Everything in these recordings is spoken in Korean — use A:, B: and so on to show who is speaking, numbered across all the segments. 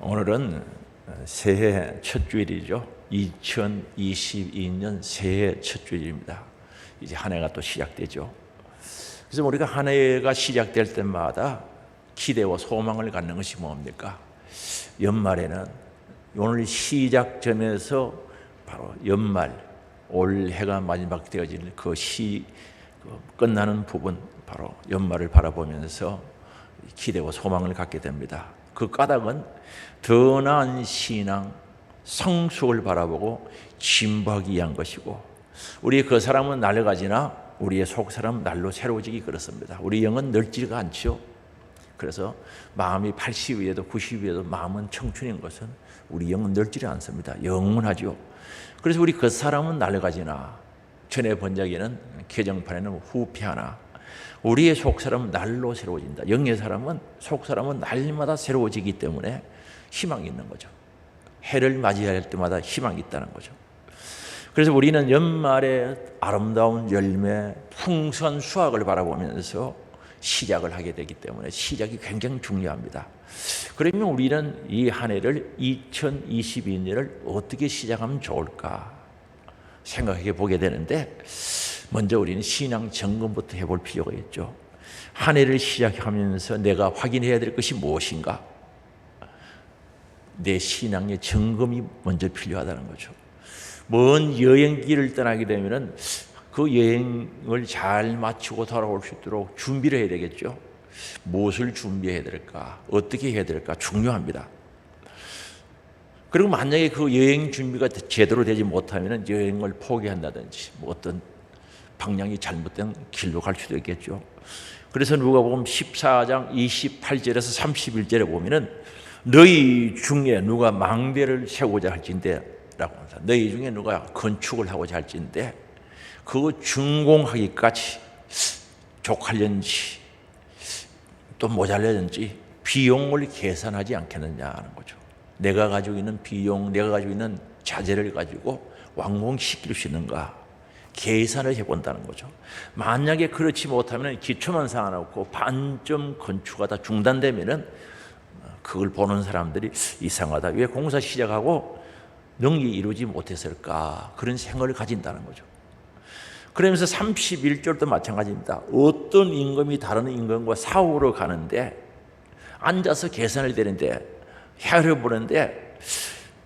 A: 오늘은 새해 첫 주일이죠. 2022년 새해 첫 주일입니다. 이제 한 해가 또 시작되죠. 그래서 우리가 한 해가 시작될 때마다 기대와 소망을 갖는 것이 뭡니까? 연말에는 오늘 시작점에서 바로 연말, 올 해가 마지막 되어질 끝나는 부분, 바로 연말을 바라보면서 기대와 소망을 갖게 됩니다. 그 까닭은 더 나은 신앙, 성숙을 바라보고 진보하기 위한 것이고, 우리 그 사람은 낡아가지나 우리의 속 사람은 날로 새로워지기 그렇습니다. 우리 영은 늙지가 않죠. 그래서 마음이 80이어도 90이어도 마음은 청춘인 것은 우리 영은 늙지 않습니다. 영원하죠. 그래서 우리 그 사람은 낡아가지나, 전에 번역에는 개정판에는 후패하나, 우리의 속 사람은 날로 새로워진다. 영의 사람은, 속 사람은 날마다 새로워지기 때문에 희망이 있는 거죠. 해를 맞이할 때마다 희망이 있다는 거죠. 그래서 우리는 연말에 아름다운 열매, 풍성한 수확을 바라보면서 시작을 하게 되기 때문에 시작이 굉장히 중요합니다. 그러면 우리는 이 한 해를 2022년을 어떻게 시작하면 좋을까 생각해 보게 되는데, 먼저 우리는 신앙 점검부터 해볼 필요가 있죠. 한 해를 시작하면서 내가 확인해야 될 것이 무엇인가? 내 신앙의 점검이 먼저 필요하다는 거죠. 먼 여행길을 떠나게 되면은 그 여행을 잘 마치고 돌아올 수 있도록 준비를 해야 되겠죠. 무엇을 준비해야 될까? 어떻게 해야 될까? 중요합니다. 그리고 만약에 그 여행 준비가 제대로 되지 못하면 여행을 포기한다든지 어떤 방향이 잘못된 길로 갈 수도 있겠죠. 그래서 누가복음 14장 28절에서 31절에 보면은 너희 중에 누가 망대를 세우고자 할진대 라고 합니다. 너희 중에 누가 건축을 하고자 할진대 그거 준공하기까지 족하려는지 또 모자라는지 비용을 계산하지 않겠느냐 하는 거죠. 내가 가지고 있는 비용, 내가 가지고 있는 자재를 가지고 완공시킬 수 있는가 계산을 해본다는 거죠. 만약에 그렇지 못하면 기초만 쌓아놓고 반점 건축하다 중단되면은 그걸 보는 사람들이 이상하다. 왜 공사 시작하고 능력이 이루지 못했을까? 그런 생각을 가진다는 거죠. 그러면서 31절도 마찬가지입니다. 어떤 임금이 다른 임금과 싸우러 가는데 앉아서 계산을 되는데 헤아려 보는데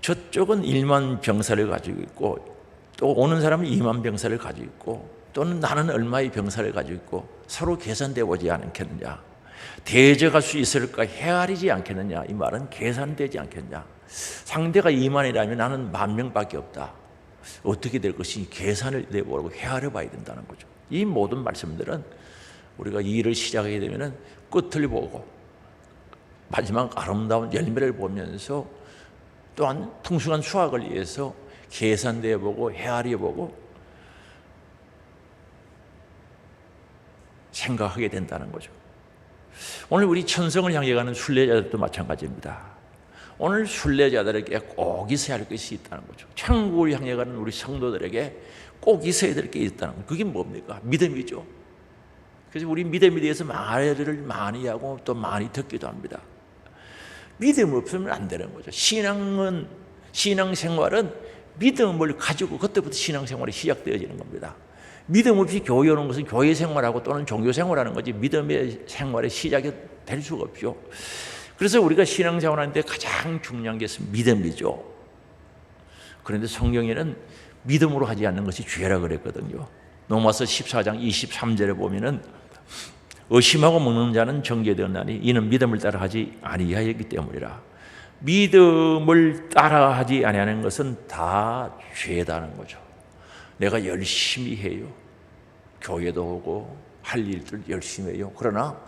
A: 저쪽은 1만 병사를 가지고 있고 또 오는 사람은 2만 병사를 가지고 있고 또는 나는 얼마의 병사를 가지고 있고 서로 계산되어 보지 않겠느냐, 대적할 수 있을까 헤아리지 않겠느냐, 이 말은 계산되지 않겠냐. 상대가 2만이라면 나는 10,000명밖에 없다. 어떻게 될 것인지 계산을 내보고 헤아려 봐야 된다는 거죠. 이 모든 말씀들은 우리가 이 일을 시작하게 되면 끝을 보고 마지막 아름다운 열매를 보면서 또한 풍성한 수확을 위해서 계산되어 보고 헤아려 보고 생각하게 된다는 거죠. 오늘 우리 천성을 향해 가는 순례자들도 마찬가지입니다. 오늘 순례자들에게 꼭 있어야 할 것이 있다는 거죠. 천국을 향해 가는 우리 성도들에게 꼭 있어야 될 게 있다는 거죠. 그게 뭡니까? 믿음이죠. 그래서 우리 믿음에 대해서 말을 많이 하고 또 많이 듣기도 합니다. 믿음 없으면 안 되는 거죠. 신앙생활은 믿음을 가지고 그때부터 신앙생활이 시작되어지는 겁니다. 믿음 없이 교회 오는 것은 교회 생활하고 또는 종교 생활하는 거지 믿음의 생활의 시작이 될 수가 없죠. 그래서 우리가 신앙생활하는데 가장 중요한 게 믿음이죠. 그런데 성경에는 믿음으로 하지 않는 것이 죄라 그랬거든요. 로마서 14장 23절에 보면은 의심하고 먹는 자는 정죄되었나니 이는 믿음을 따라하지 아니하였기 때문이라. 믿음을 따라하지 아니하는 것은 다 죄다는 거죠. 내가 열심히 해요. 교회도 오고 할 일들 열심히 해요. 그러나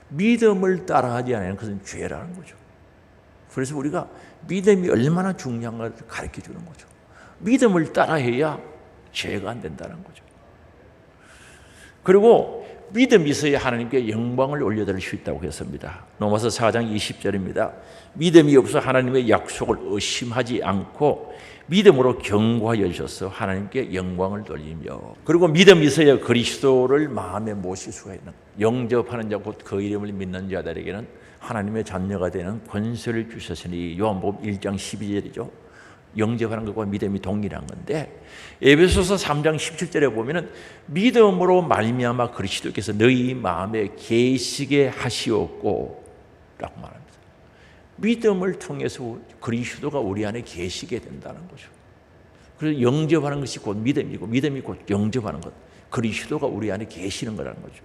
A: 믿음을 따라하지 않는 것은 죄라는 거죠. 그래서 우리가 믿음이 얼마나 중요한가를 가르쳐 주는 거죠. 믿음을 따라해야 죄가 안 된다는 거죠. 그리고 믿음이 있어야 하나님께 영광을 올려드릴 수 있다고 했습니다. 로마서 4장 20절입니다. 믿음이 없어 하나님의 약속을 의심하지 않고 믿음으로 경고하여 주셔서 하나님께 영광을 돌리며, 그리고 믿음이 있어야 그리스도를 마음에 모실 수가 있는, 영접하는 자 곧 그 이름을 믿는 자들에게는 하나님의 자녀가 되는 권세를 주셨으니 요한복음 1장 12절이죠. 영접하는 것과 믿음이 동일한 건데 에베소서 3장 17절에 보면은 믿음으로 말미암아 그리스도께서 너희 마음에 계시게 하시었고 라고 말합니다. 믿음을 통해서 그리스도가 우리 안에 계시게 된다는 거죠. 그래서 영접하는 것이 곧 믿음이고 믿음이 곧 영접하는 것, 그리스도가 우리 안에 계시는 거라는 거죠.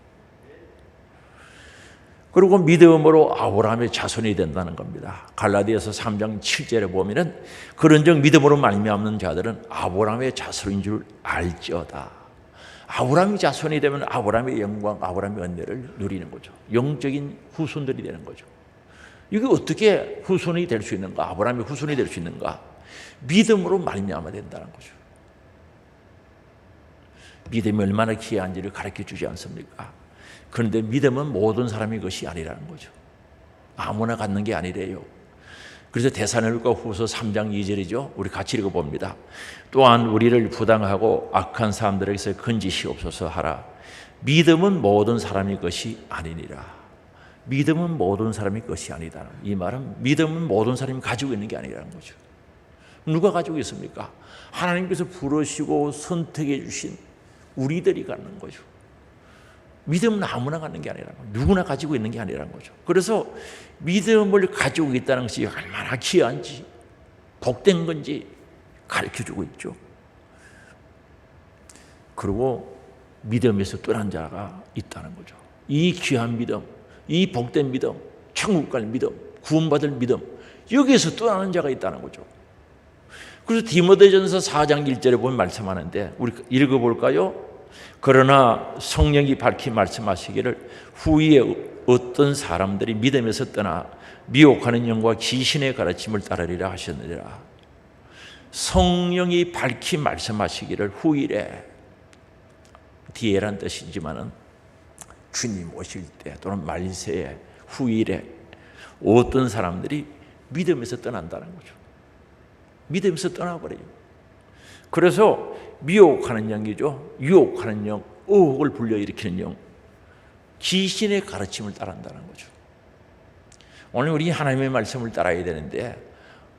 A: 그리고 믿음으로 아브라함의 자손이 된다는 겁니다. 갈라디아서 3장 7절에 보면은 그런즉 믿음으로 말미암는 자들은 아브라함의 자손인 줄 알지어다. 아브라함의 자손이 되면 아브라함의 영광, 아브라함의 은혜를 누리는 거죠. 영적인 후손들이 되는 거죠. 이게 어떻게 후손이 될 수 있는가? 아브라함의 후손이 될 수 있는가? 믿음으로 말미암아 된다는 거죠. 믿음이 얼마나 귀한지를 가르쳐 주지 않습니까? 그런데 믿음은 모든 사람의 것이 아니라는 거죠. 아무나 갖는 게 아니래요. 그래서 데살로니가 후서 3장 2절이죠. 우리 같이 읽어봅니다. 또한 우리를 부당하고 악한 사람들에게서 건지시옵소서 하라. 믿음은 모든 사람의 것이 아니니라. 믿음은 모든 사람의 것이 아니다. 이 말은 믿음은 모든 사람이 가지고 있는 게 아니라는 거죠. 누가 가지고 있습니까? 하나님께서 부르시고 선택해 주신 우리들이 갖는 거죠. 믿음은 아무나 갖는 게 아니라는 거죠. 누구나 가지고 있는 게 아니라는 거죠. 그래서 믿음을 가지고 있다는 것이 얼마나 귀한지 복된 건지 가르쳐주고 있죠. 그리고 믿음에서 떠난 자가 있다는 거죠. 이 귀한 믿음, 이 복된 믿음, 천국 갈 믿음, 구원받을 믿음, 여기에서 떠나는 자가 있다는 거죠. 그래서 디모데전서 4장 1절에 보면 말씀하는데 우리 읽어볼까요? 그러나 성령이 밝히 말씀하시기를 후에 어떤 사람들이 믿음에서 떠나 미혹하는 영과 귀신의 가르침을 따르리라 하셨느니라. 성령이 밝히 말씀하시기를 후일에, 뒤에란 뜻이지만은 주님 오실 때 또는 말세에 후일에 어떤 사람들이 믿음에서 떠난다는 거죠. 믿음에서 떠나버려요. 그래서 미혹하는 영이죠. 유혹하는 영, 의혹을 불러일으키는 영, 귀신의 가르침을 따른다는 거죠. 오늘 우리 하나님의 말씀을 따라야 되는데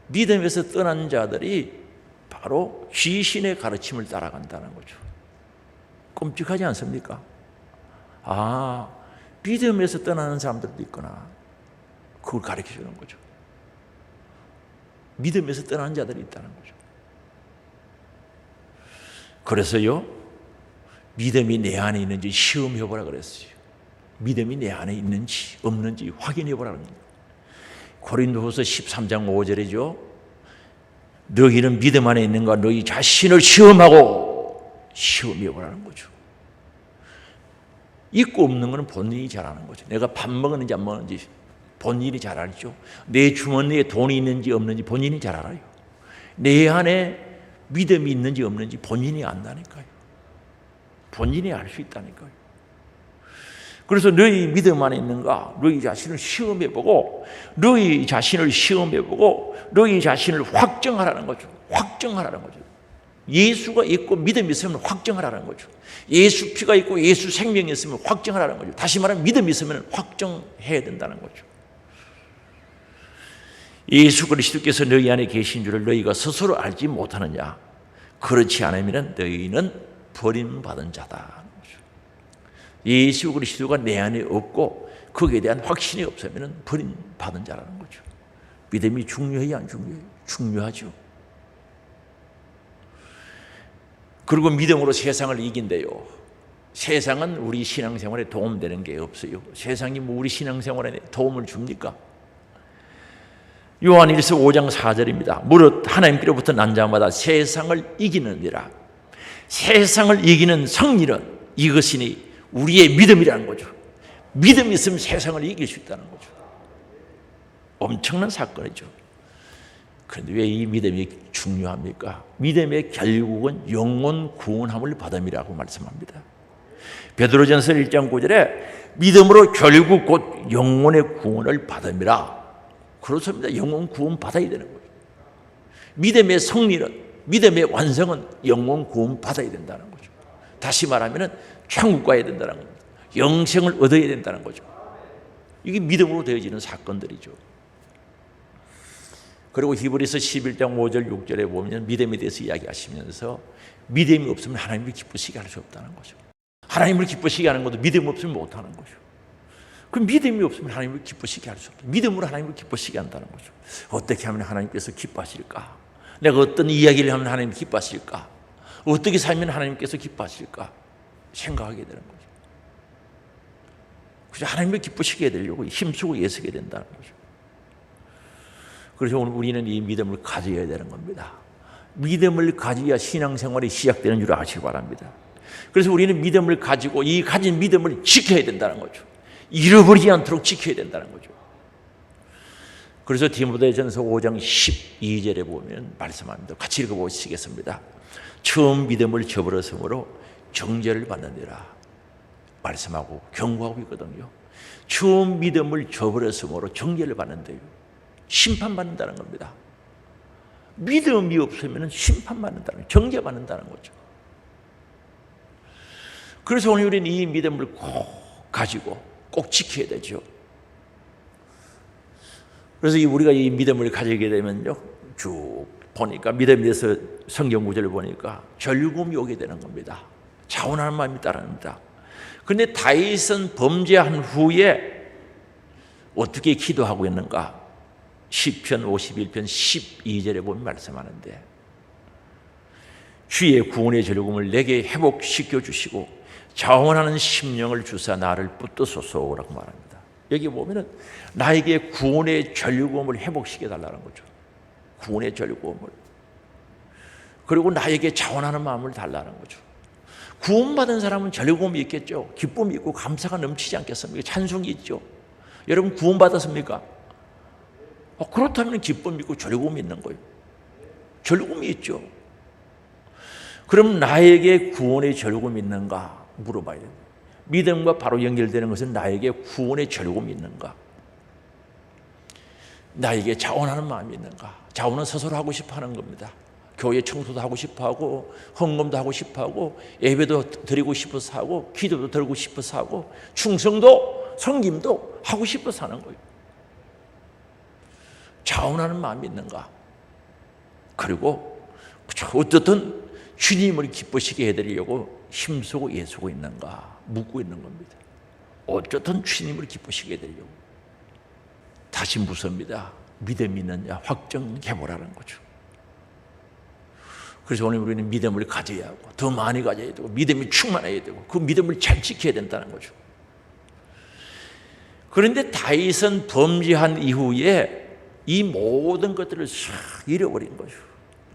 A: 믿음에서 떠난 자들이 바로 귀신의 가르침을 따라간다는 거죠. 끔찍하지 않습니까? 아, 믿음에서 떠나는 사람들도 있구나. 그걸 가르쳐 주는 거죠. 믿음에서 떠나는 자들이 있다는 거죠. 그래서요, 믿음이 내 안에 있는지 시험해보라 그랬어요. 믿음이 내 안에 있는지 없는지 확인해보라는 거예요. 고린도후서 13장 5절이죠. 너희는 믿음 안에 있는가? 너희 자신을 시험하고 시험해보라는 거죠. 있고 없는 것은 본인이 잘 아는 거죠. 내가 밥 먹었는지 안 먹었는지 본인이 잘 알죠. 내 주머니에 돈이 있는지 없는지 본인이 잘 알아요. 내 안에 믿음이 있는지 없는지 본인이 안다니까요. 본인이 알 수 있다니까요. 그래서 너희 믿음 안에 있는가? 너희 자신을 시험해보고 너희 자신을 시험해보고 너희 자신을 확정하라는 거죠. 확정하라는 거죠. 예수가 있고 믿음이 있으면 확정하라는 거죠. 예수 피가 있고 예수 생명이 있으면 확정하라는 거죠. 다시 말하면 믿음이 있으면 확정해야 된다는 거죠. 예수 그리스도께서 너희 안에 계신 줄을 너희가 스스로 알지 못하느냐? 그렇지 않으면 너희는 버림받은 자다. 예수 그리스도가 내 안에 없고 거기에 대한 확신이 없으면 버림받은 자라는 거죠. 믿음이 중요해요, 안 중요해요? 중요하죠. 그리고 믿음으로 세상을 이긴대요. 세상은 우리 신앙생활에 도움되는 게 없어요. 세상이 뭐 우리 신앙생활에 도움을 줍니까? 요한일서 5장 4절입니다. 무릇 하나님께로부터 난 자마다 세상을 이기느니라. 세상을 이기는 성리는 이것이니 우리의 믿음이라는 거죠. 믿음이 있으면 세상을 이길 수 있다는 거죠. 엄청난 사건이죠. 그런데 왜 이 믿음이 중요합니까? 믿음의 결국은 영혼 구원함을 받음이라고 말씀합니다. 베드로전서 1장 9절에 믿음으로 결국 곧 영혼의 구원을 받음이라. 그렇습니다. 영혼 구원 받아야 되는 거예요. 믿음의 성리는, 믿음의 완성은 영혼 구원 받아야 된다는 거죠. 다시 말하면 천국 가야 된다는 겁니다. 영생을 얻어야 된다는 거죠. 이게 믿음으로 되어지는 사건들이죠. 그리고 히브리서 11장 5절 6절에 보면 믿음에 대해서 이야기하시면서 믿음이 없으면 하나님을 기쁘시게 할 수 없다는 거죠. 하나님을 기쁘시게 하는 것도 믿음 없으면 못하는 거죠. 그 믿음이 없으면 하나님을 기쁘시게 할 수 없다. 믿음으로 하나님을 기쁘시게 한다는 거죠. 어떻게 하면 하나님께서 기뻐하실까? 내가 어떤 이야기를 하면 하나님 기뻐하실까? 어떻게 살면 하나님께서 기뻐하실까? 생각하게 되는 거죠. 그래서 하나님을 기쁘시게 해드리려고 힘쓰고 애쓰게 된다는 거죠. 그래서 오늘 우리는 이 믿음을 가져야 되는 겁니다. 믿음을 가져야 신앙생활이 시작되는 줄 아시기 바랍니다. 그래서 우리는 믿음을 가지고 이 가진 믿음을 지켜야 된다는 거죠. 잃어버리지 않도록 지켜야 된다는 거죠. 그래서 디모데전서 5장 12절에 보면 말씀합니다. 같이 읽어보시겠습니다. 처음 믿음을 저버렸으므로 정죄를 받느니라 말씀하고 경고하고 있거든요. 처음 믿음을 저버렸으므로 정죄를 받는데요. 심판받는다는 겁니다. 믿음이 없으면 심판받는다는, 정죄받는다는 거죠. 그래서 오늘 우리는 이 믿음을 꼭 가지고 꼭 지켜야 되죠. 그래서 우리가 이 믿음을 가지게 되면요, 쭉 보니까 믿음에 대해서 성경 구절을 보니까 절규금이 오게 되는 겁니다. 자원하는 마음이 따릅니다. 그런데 다윗은 범죄한 후에 어떻게 기도하고 있는가? 시편 51편 12절에 보면 말씀하는데 주의 구원의 절규금을 내게 회복시켜 주시고 자원하는 심령을 주사 나를 붙드소서라고 말합니다. 여기 보면은 나에게 구원의 절규금을 회복시켜 달라는 거죠. 구원의 절규금을. 그리고 나에게 자원하는 마음을 달라는 거죠. 구원받은 사람은 절규금이 있겠죠. 기쁨이 있고 감사가 넘치지 않겠습니까? 찬송이 있죠. 여러분 구원받았습니까? 그렇다면 기쁨이 있고 절규금이 있는 거예요. 절규금이 있죠. 그럼 나에게 구원의 절규금이 있는가 물어봐야 돼요. 믿음과 바로 연결되는 것은 나에게 구원의 절규금이 있는가? 나에게 자원하는 마음이 있는가? 자원은 스스로 하고 싶어 하는 겁니다. 교회 청소도 하고 싶어 하고 헌금도 하고 싶어 하고 예배도 드리고 싶어서 하고 기도도 드리고 싶어서 하고 충성도 섬김도 하고 싶어서 하는 거예요. 자원하는 마음이 있는가? 그리고 어떻든 주님을 기쁘시게 해드리려고 힘쓰고 애쓰고 있는가? 묻고 있는 겁니다. 어쨌든 주님을 기쁘시게 해드리려고. 다시 묻습니다. 믿음이 있느냐 확정해보라는 거죠. 그래서 오늘 우리는 믿음을 가져야 하고 더 많이 가져야 되고 믿음이 충만해야 되고 그 믿음을 잘 지켜야 된다는 거죠. 그런데 다윗은 범죄한 이후에 이 모든 것들을 싹 잃어버린 거죠.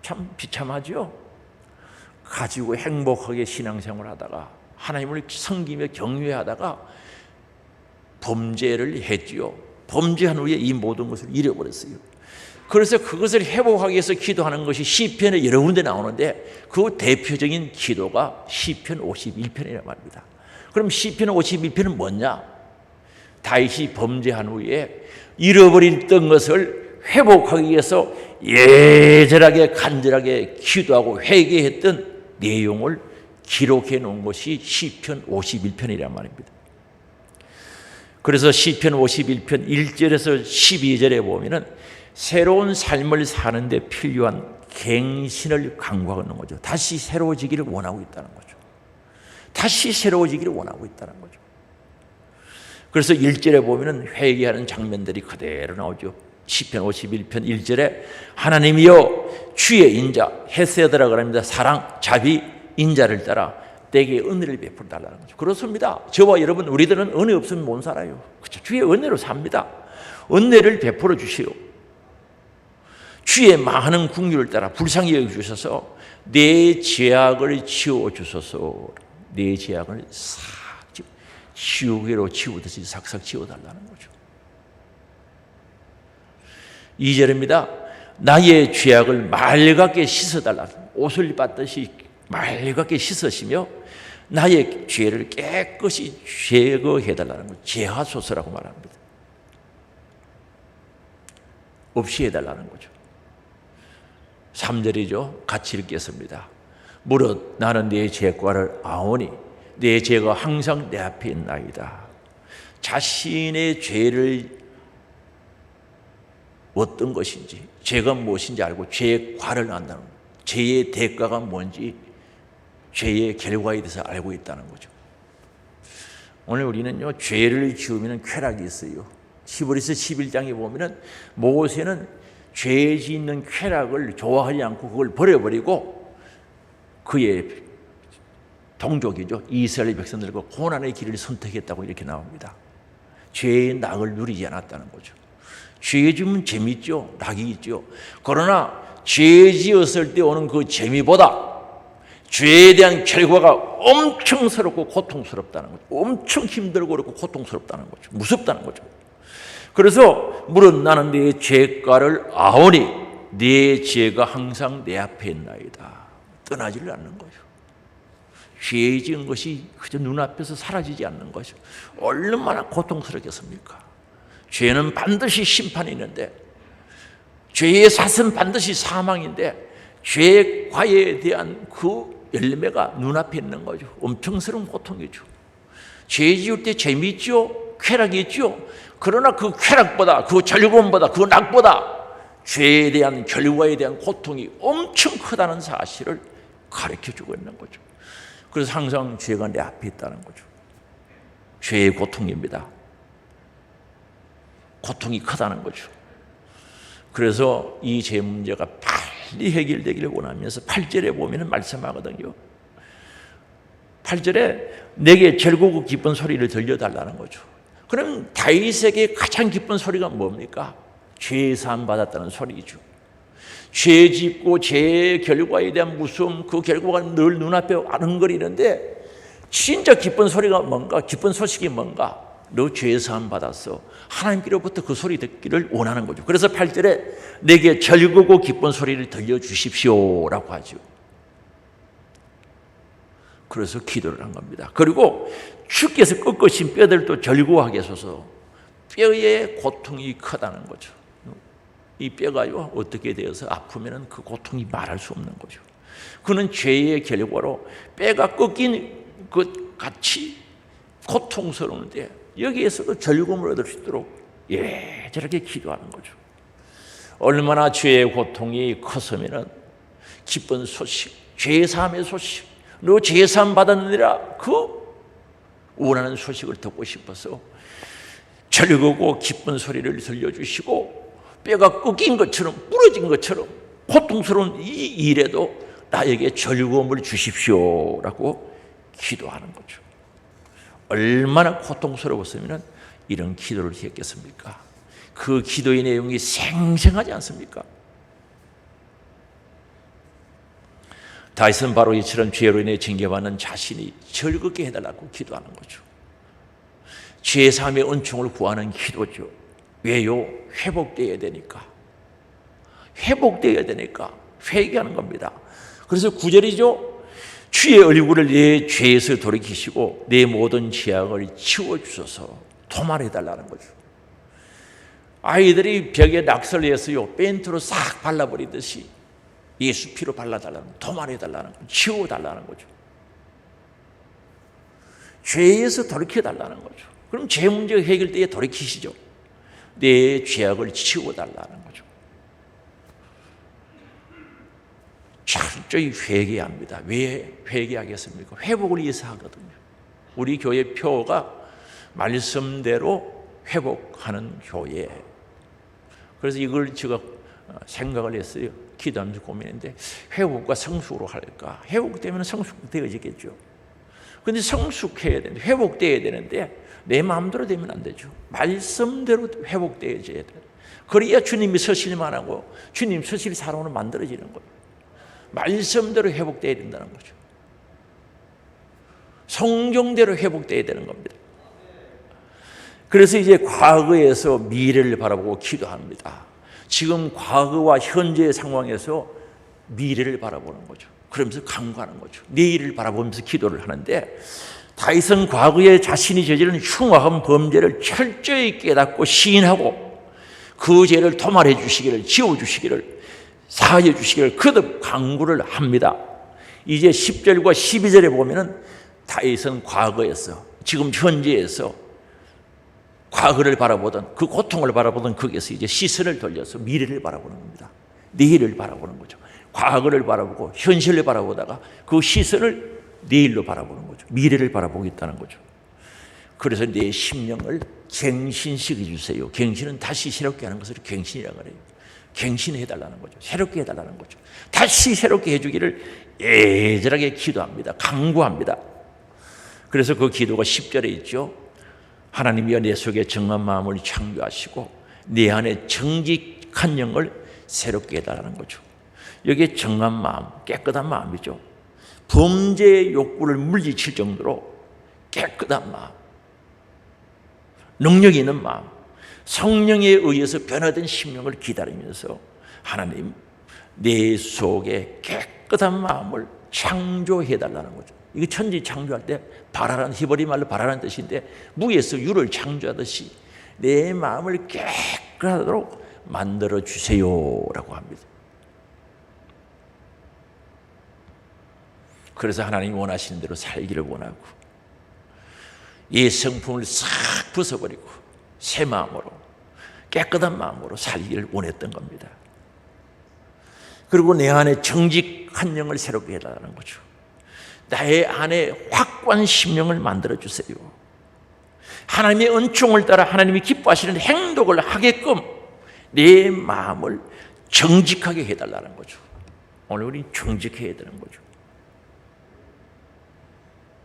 A: 참 비참하죠. 가지고 행복하게 신앙생활 하다가 하나님을 섬기며 경외하다가 범죄를 했지요. 범죄한 후에 이 모든 것을 잃어버렸어요. 그래서 그것을 회복하기 위해서 기도하는 것이 시편에 여러 군데 나오는데 그 대표적인 기도가 시편 51편이라고 합니다. 그럼 시편 51편은 뭐냐? 다윗이 범죄한 후에 잃어버렸던 것을 회복하기 위해서 예절하게 간절하게 기도하고 회개했던 내용을 기록해 놓은 것이 시편 51편이란 말입니다. 그래서 시편 51편 1절에서 12절에 보면은 새로운 삶을 사는데 필요한 갱신을 강구하는 거죠. 다시 새로워지기를 원하고 있다는 거죠. 다시 새로워지기를 원하고 있다는 거죠. 그래서 1절에 보면은 회개하는 장면들이 그대로 나오죠. 시편 51편 1절에 하나님이여 주의 인자 헤세드라 그럽니다. 사랑, 자비, 인자를 따라 내게 은혜를 베풀어 달라는 거죠. 그렇습니다. 저와 여러분 우리들은 은혜 없으면 못 살아요. 그렇죠? 주의 은혜로 삽니다. 은혜를 베풀어 주시오. 주의 많은 긍휼을 따라 불쌍히 여겨주셔서 내 죄악을 지워주소서. 내 죄악을 싹 지우개로 지우듯이 싹싹 지워달라는 거죠. 2절입니다. 나의 죄악을 맑게 씻어달라. 옷을 받듯이 맑게 씻으시며 나의 죄를 깨끗이 제거해달라는 거죠. 제하소서라고 말합니다. 없이 해달라는 거죠. 3절이죠. 같이 읽겠습니다. 무릇 나는 내 죄과를 아오니 내 죄가 항상 내 앞에 있나이다. 자신의 죄를 어떤 것인지, 죄가 무엇인지 알고 죄의 과를 안다는 거예요. 죄의 대가가 뭔지, 죄의 결과에 대해서 알고 있다는 거죠. 오늘 우리는요, 죄를 지으면 쾌락이 있어요. 히브리서 11장에 보면은 모세는 죄 짓는 쾌락을 좋아하지 않고 그걸 버려버리고 그의 동족이죠, 이스라엘 백성들과 고난의 길을 선택했다고 이렇게 나옵니다. 죄의 낙을 누리지 않았다는 거죠. 죄 지으면 재밌죠, 낙이 있죠. 그러나 죄 지었을 때 오는 그 재미보다 죄에 대한 결과가 엄청 스럽고 고통스럽다는 거죠. 엄청 힘들고 그렇고 고통스럽다는 거죠. 무섭다는 거죠. 그래서 무릇 나는 네 죄가를 아오니 네 죄가 항상 내 앞에 있나이다. 떠나지를 않는 거죠. 죄 지은 것이 그저 눈앞에서 사라지지 않는 거죠. 얼마나 고통스럽겠습니까? 죄는 반드시 심판이 있는데, 죄의 삿은 반드시 사망인데, 죄의 과에 대한 그 열매가 눈앞에 있는 거죠. 엄청스러운 고통이죠. 죄 지을 때 재미있죠, 쾌락이 있죠. 그러나 그 쾌락보다, 그 즐거움보다, 그 낙보다 죄에 대한 결과에 대한 고통이 엄청 크다는 사실을 가르쳐주고 있는 거죠. 그래서 항상 죄가 내 앞에 있다는 거죠. 죄의 고통입니다. 고통이 크다는 거죠. 그래서 이 죄 문제가 빨리 해결되기를 원하면서 8절에 보면 말씀하거든요. 8절에 내게 즐거고 기쁜 소리를 들려달라는 거죠. 그럼 다윗에게 가장 기쁜 소리가 뭡니까? 죄 사함 받았다는 소리죠. 죄 짓고 죄의 결과에 대한 무서움, 그 결과가 늘 눈앞에 아른거리는데 진짜 기쁜 소리가 뭔가, 기쁜 소식이 뭔가? 너 죄 사함 받았어. 하나님께로부터 그 소리 듣기를 원하는 거죠. 그래서 8절에 내게 즐거고 기쁜 소리를 들려주십시오라고 하죠. 그래서 기도를 한 겁니다. 그리고 주께서 꺾으신 뼈들도 즐거워하게 하소서. 뼈의 고통이 크다는 거죠. 이 뼈가요, 어떻게 되어서 아프면 그 고통이 말할 수 없는 거죠. 그는 죄의 결과로 뼈가 꺾인 것 같이 고통스러운데 여기에서도 즐거움을 얻을 수 있도록 저렇게 기도하는 거죠. 얼마나 죄의 고통이 컸으면 기쁜 소식, 죄 사함의 소식, 너 죄 사함 받았느니라, 그 원하는 소식을 듣고 싶어서 즐거고 기쁜 소리를 들려주시고 뼈가 꺾인 것처럼, 부러진 것처럼 고통스러운 이 일에도 나에게 즐거움을 주십시오라고 기도하는 거죠. 얼마나 고통스러웠으면 이런 기도를 했겠습니까? 그 기도의 내용이 생생하지 않습니까? 다윗은 바로 이처럼 죄로 인해 징계받는 자신이 즐겁게 해달라고 기도하는 거죠. 죄 사함의 은총을 구하는 기도죠. 왜요? 회복되어야 되니까. 회복되어야 되니까 회개하는 겁니다. 그래서 9절이죠. 주의 얼굴을 내 죄에서 돌이키시고 내 모든 죄악을 치워주셔서 도말해달라는 거죠. 아이들이 벽에 낙설해서요, 페인트로 싹 발라버리듯이 예수 피로 발라달라는, 도말해달라는 거죠. 치워달라는 거죠. 죄에서 돌이켜달라는 거죠. 그럼 죄 문제가 해결되어 돌이키시죠. 내 죄악을 치워달라는 거죠. 철저히 회개합니다. 왜 회개하겠습니까? 회복을 위해서 하거든요. 우리 교회 표가 말씀대로 회복하는 교회. 그래서 이걸 제가 생각을 했어요. 기도하면서 고민했는데 회복과 성숙으로 할까? 회복되면 성숙되어지겠죠. 그런데 성숙해야 되는데, 회복되어야 되는데 내 마음대로 되면 안 되죠. 말씀대로 회복되어져야 돼요. 그래야 주님이 서실만 하고 주님 서실 사람으로 만들어지는 거예요. 말씀대로 회복되어야 된다는 거죠. 성경대로 회복되어야 되는 겁니다. 그래서 이제 과거에서 미래를 바라보고 기도합니다. 지금 과거와 현재의 상황에서 미래를 바라보는 거죠. 그러면서 간구하는 거죠. 내일을 바라보면서 기도를 하는데, 다윗은 과거에 자신이 저지른 흉악한 범죄를 철저히 깨닫고 시인하고 그 죄를 도말해 주시기를, 지워주시기를, 사하여 주시기를 거듭 간구를 합니다. 이제 10절과 12절에 보면은 다윗은 과거에서, 지금 현재에서 과거를 바라보던 그 고통을 바라보던 거기에서 이제 시선을 돌려서 미래를 바라보는 겁니다. 내일을 바라보는 거죠. 과거를 바라보고 현실을 바라보다가 그 시선을 내일로 바라보는 거죠. 미래를 바라보겠다는 거죠. 그래서 내 심령을 갱신시켜 주세요. 갱신은 다시 새롭게 하는 것을 갱신이라고 그래요. 갱신해달라는 거죠. 새롭게 해달라는 거죠. 다시 새롭게 해주기를 애절하게 기도합니다. 간구합니다. 그래서 그 기도가 10절에 있죠. 하나님이여 내 속에 정한 마음을 창조하시고 내 안에 정직한 영을 새롭게 해달라는 거죠. 여기에 정한 마음, 깨끗한 마음이죠. 범죄의 욕구를 물리칠 정도로 깨끗한 마음, 능력 있는 마음, 성령에 의해서 변화된 심령을 기다리면서 하나님 내 속에 깨끗한 마음을 창조해달라는 거죠. 이거 천지 창조할 때 바라라는 히브리 말로 바라라는 뜻인데 무에서 유를 창조하듯이 내 마음을 깨끗하도록 만들어 주세요라고 합니다. 그래서 하나님이 원하시는 대로 살기를 원하고 이 성품을 싹 부숴버리고 새 마음으로 깨끗한 마음으로 살기를 원했던 겁니다. 그리고 내 안에 정직한 영을 새롭게 해달라는 거죠. 나의 안에 확고한 심령을 만들어주세요. 하나님의 은총을 따라 하나님이 기뻐하시는 행동을 하게끔 내 마음을 정직하게 해달라는 거죠. 오늘 우리 정직해야 되는 거죠.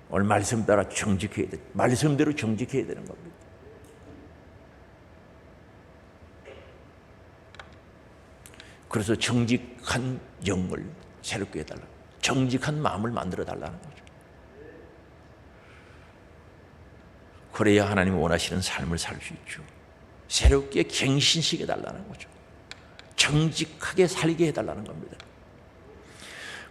A: 오늘 말씀 따라 정직해야 돼. 말씀대로 정직해야 되는 겁니다. 그래서 정직한 영을 새롭게 해달라. 정직한 마음을 만들어 달라는 거죠. 그래야 하나님이 원하시는 삶을 살 수 있죠. 새롭게 갱신시켜 달라는 거죠. 정직하게 살게 해달라는 겁니다.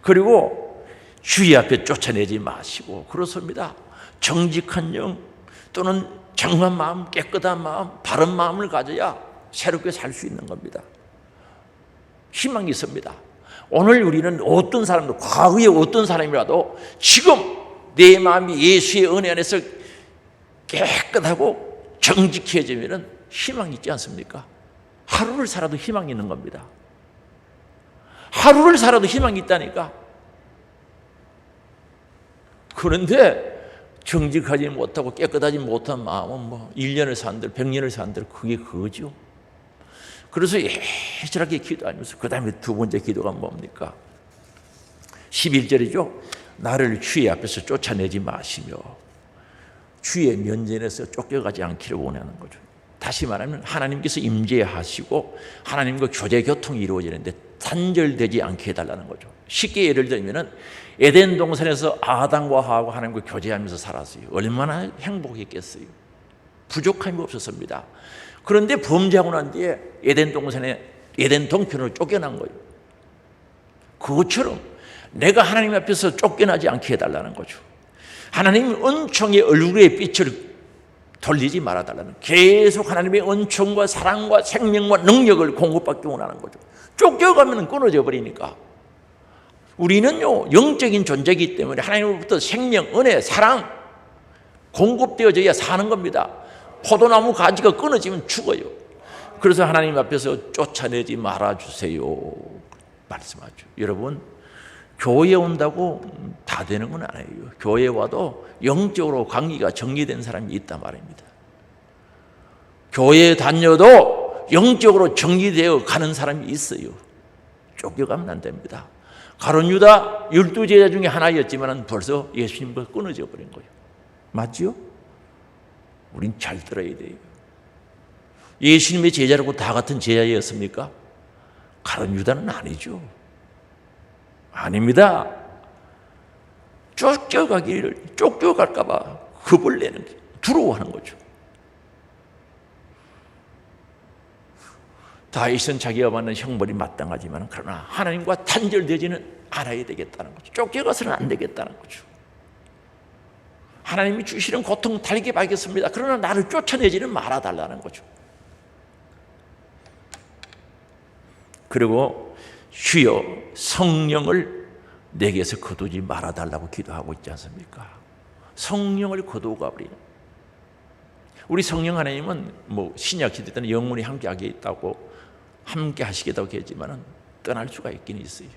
A: 그리고 주의 앞에 쫓아내지 마시고 그렇습니다. 정직한 영 또는 정한 마음, 깨끗한 마음, 바른 마음을 가져야 새롭게 살 수 있는 겁니다. 희망이 있습니다. 오늘 우리는 어떤 사람도 과거의 어떤 사람이라도 지금 내 마음이 예수의 은혜 안에서 깨끗하고 정직해지면 희망이 있지 않습니까? 하루를 살아도 희망이 있는 겁니다. 하루를 살아도 희망이 있다니까. 그런데 정직하지 못하고 깨끗하지 못한 마음은 뭐 1년을 산들 100년을 산들 그게 그거죠. 그래서 애절하게 기도하면서 그 다음에 두 번째 기도가 뭡니까? 11절이죠. 나를 주의 앞에서 쫓아내지 마시며 주의 면전에서 쫓겨가지 않기를 원하는 거죠. 다시 말하면 하나님께서 임재하시고 하나님과 교제 교통이 이루어지는데 단절되지 않게 해달라는 거죠. 쉽게 예를 들면 에덴 동산에서 아담과 하와가 하나님과 교제하면서 살았어요. 얼마나 행복했겠어요. 부족함이 없었습니다. 그런데 범죄하고 난 뒤에 에덴 동산에 에덴 동편으로 쫓겨난 거예요. 그것처럼 내가 하나님 앞에서 쫓겨나지 않게 해달라는 거죠. 하나님 은총의 얼굴의 빛을 돌리지 말아달라는, 계속 하나님의 은총과 사랑과 생명과 능력을 공급받기 원하는 거죠. 쫓겨가면 끊어져 버리니까. 우리는요 영적인 존재이기 때문에 하나님으로부터 생명, 은혜, 사랑 공급되어져야 사는 겁니다. 포도나무 가지가 끊어지면 죽어요. 그래서 하나님 앞에서 쫓아내지 말아주세요 말씀하죠. 여러분 교회 온다고 다 되는 건 아니에요. 교회 와도 영적으로 관계가 정리된 사람이 있단 말입니다. 교회 다녀도 영적으로 정리되어 가는 사람이 있어요. 쫓겨가면 안 됩니다. 가룟 유다 12제자 중에 하나였지만 벌써 예수님과 끊어져 버린 거예요. 맞죠? 우린 잘 들어야 돼요. 예수님의 제자라고 다 같은 제자였습니까? 가룟 유다는 아니죠. 아닙니다. 쫓겨갈까 봐 겁을 내는 게 두려워하는 거죠. 다윗은 자기가 받는 형벌이 마땅하지만 그러나 하나님과 단절되지는 않아야 되겠다는 거죠. 쫓겨가서는 안 되겠다는 거죠. 하나님이 주시는 고통 달게 받겠습니다. 그러나 나를 쫓아내지는 말아달라는 거죠. 그리고 주여 성령을 내게서 거두지 말아달라고 기도하고 있지 않습니까? 성령을 거두어 가버리는, 우리 성령 하나님은 뭐 신약 시대 때는 영원히 함께 하시겠다고 했지만은 떠날 수가 있긴 있어요.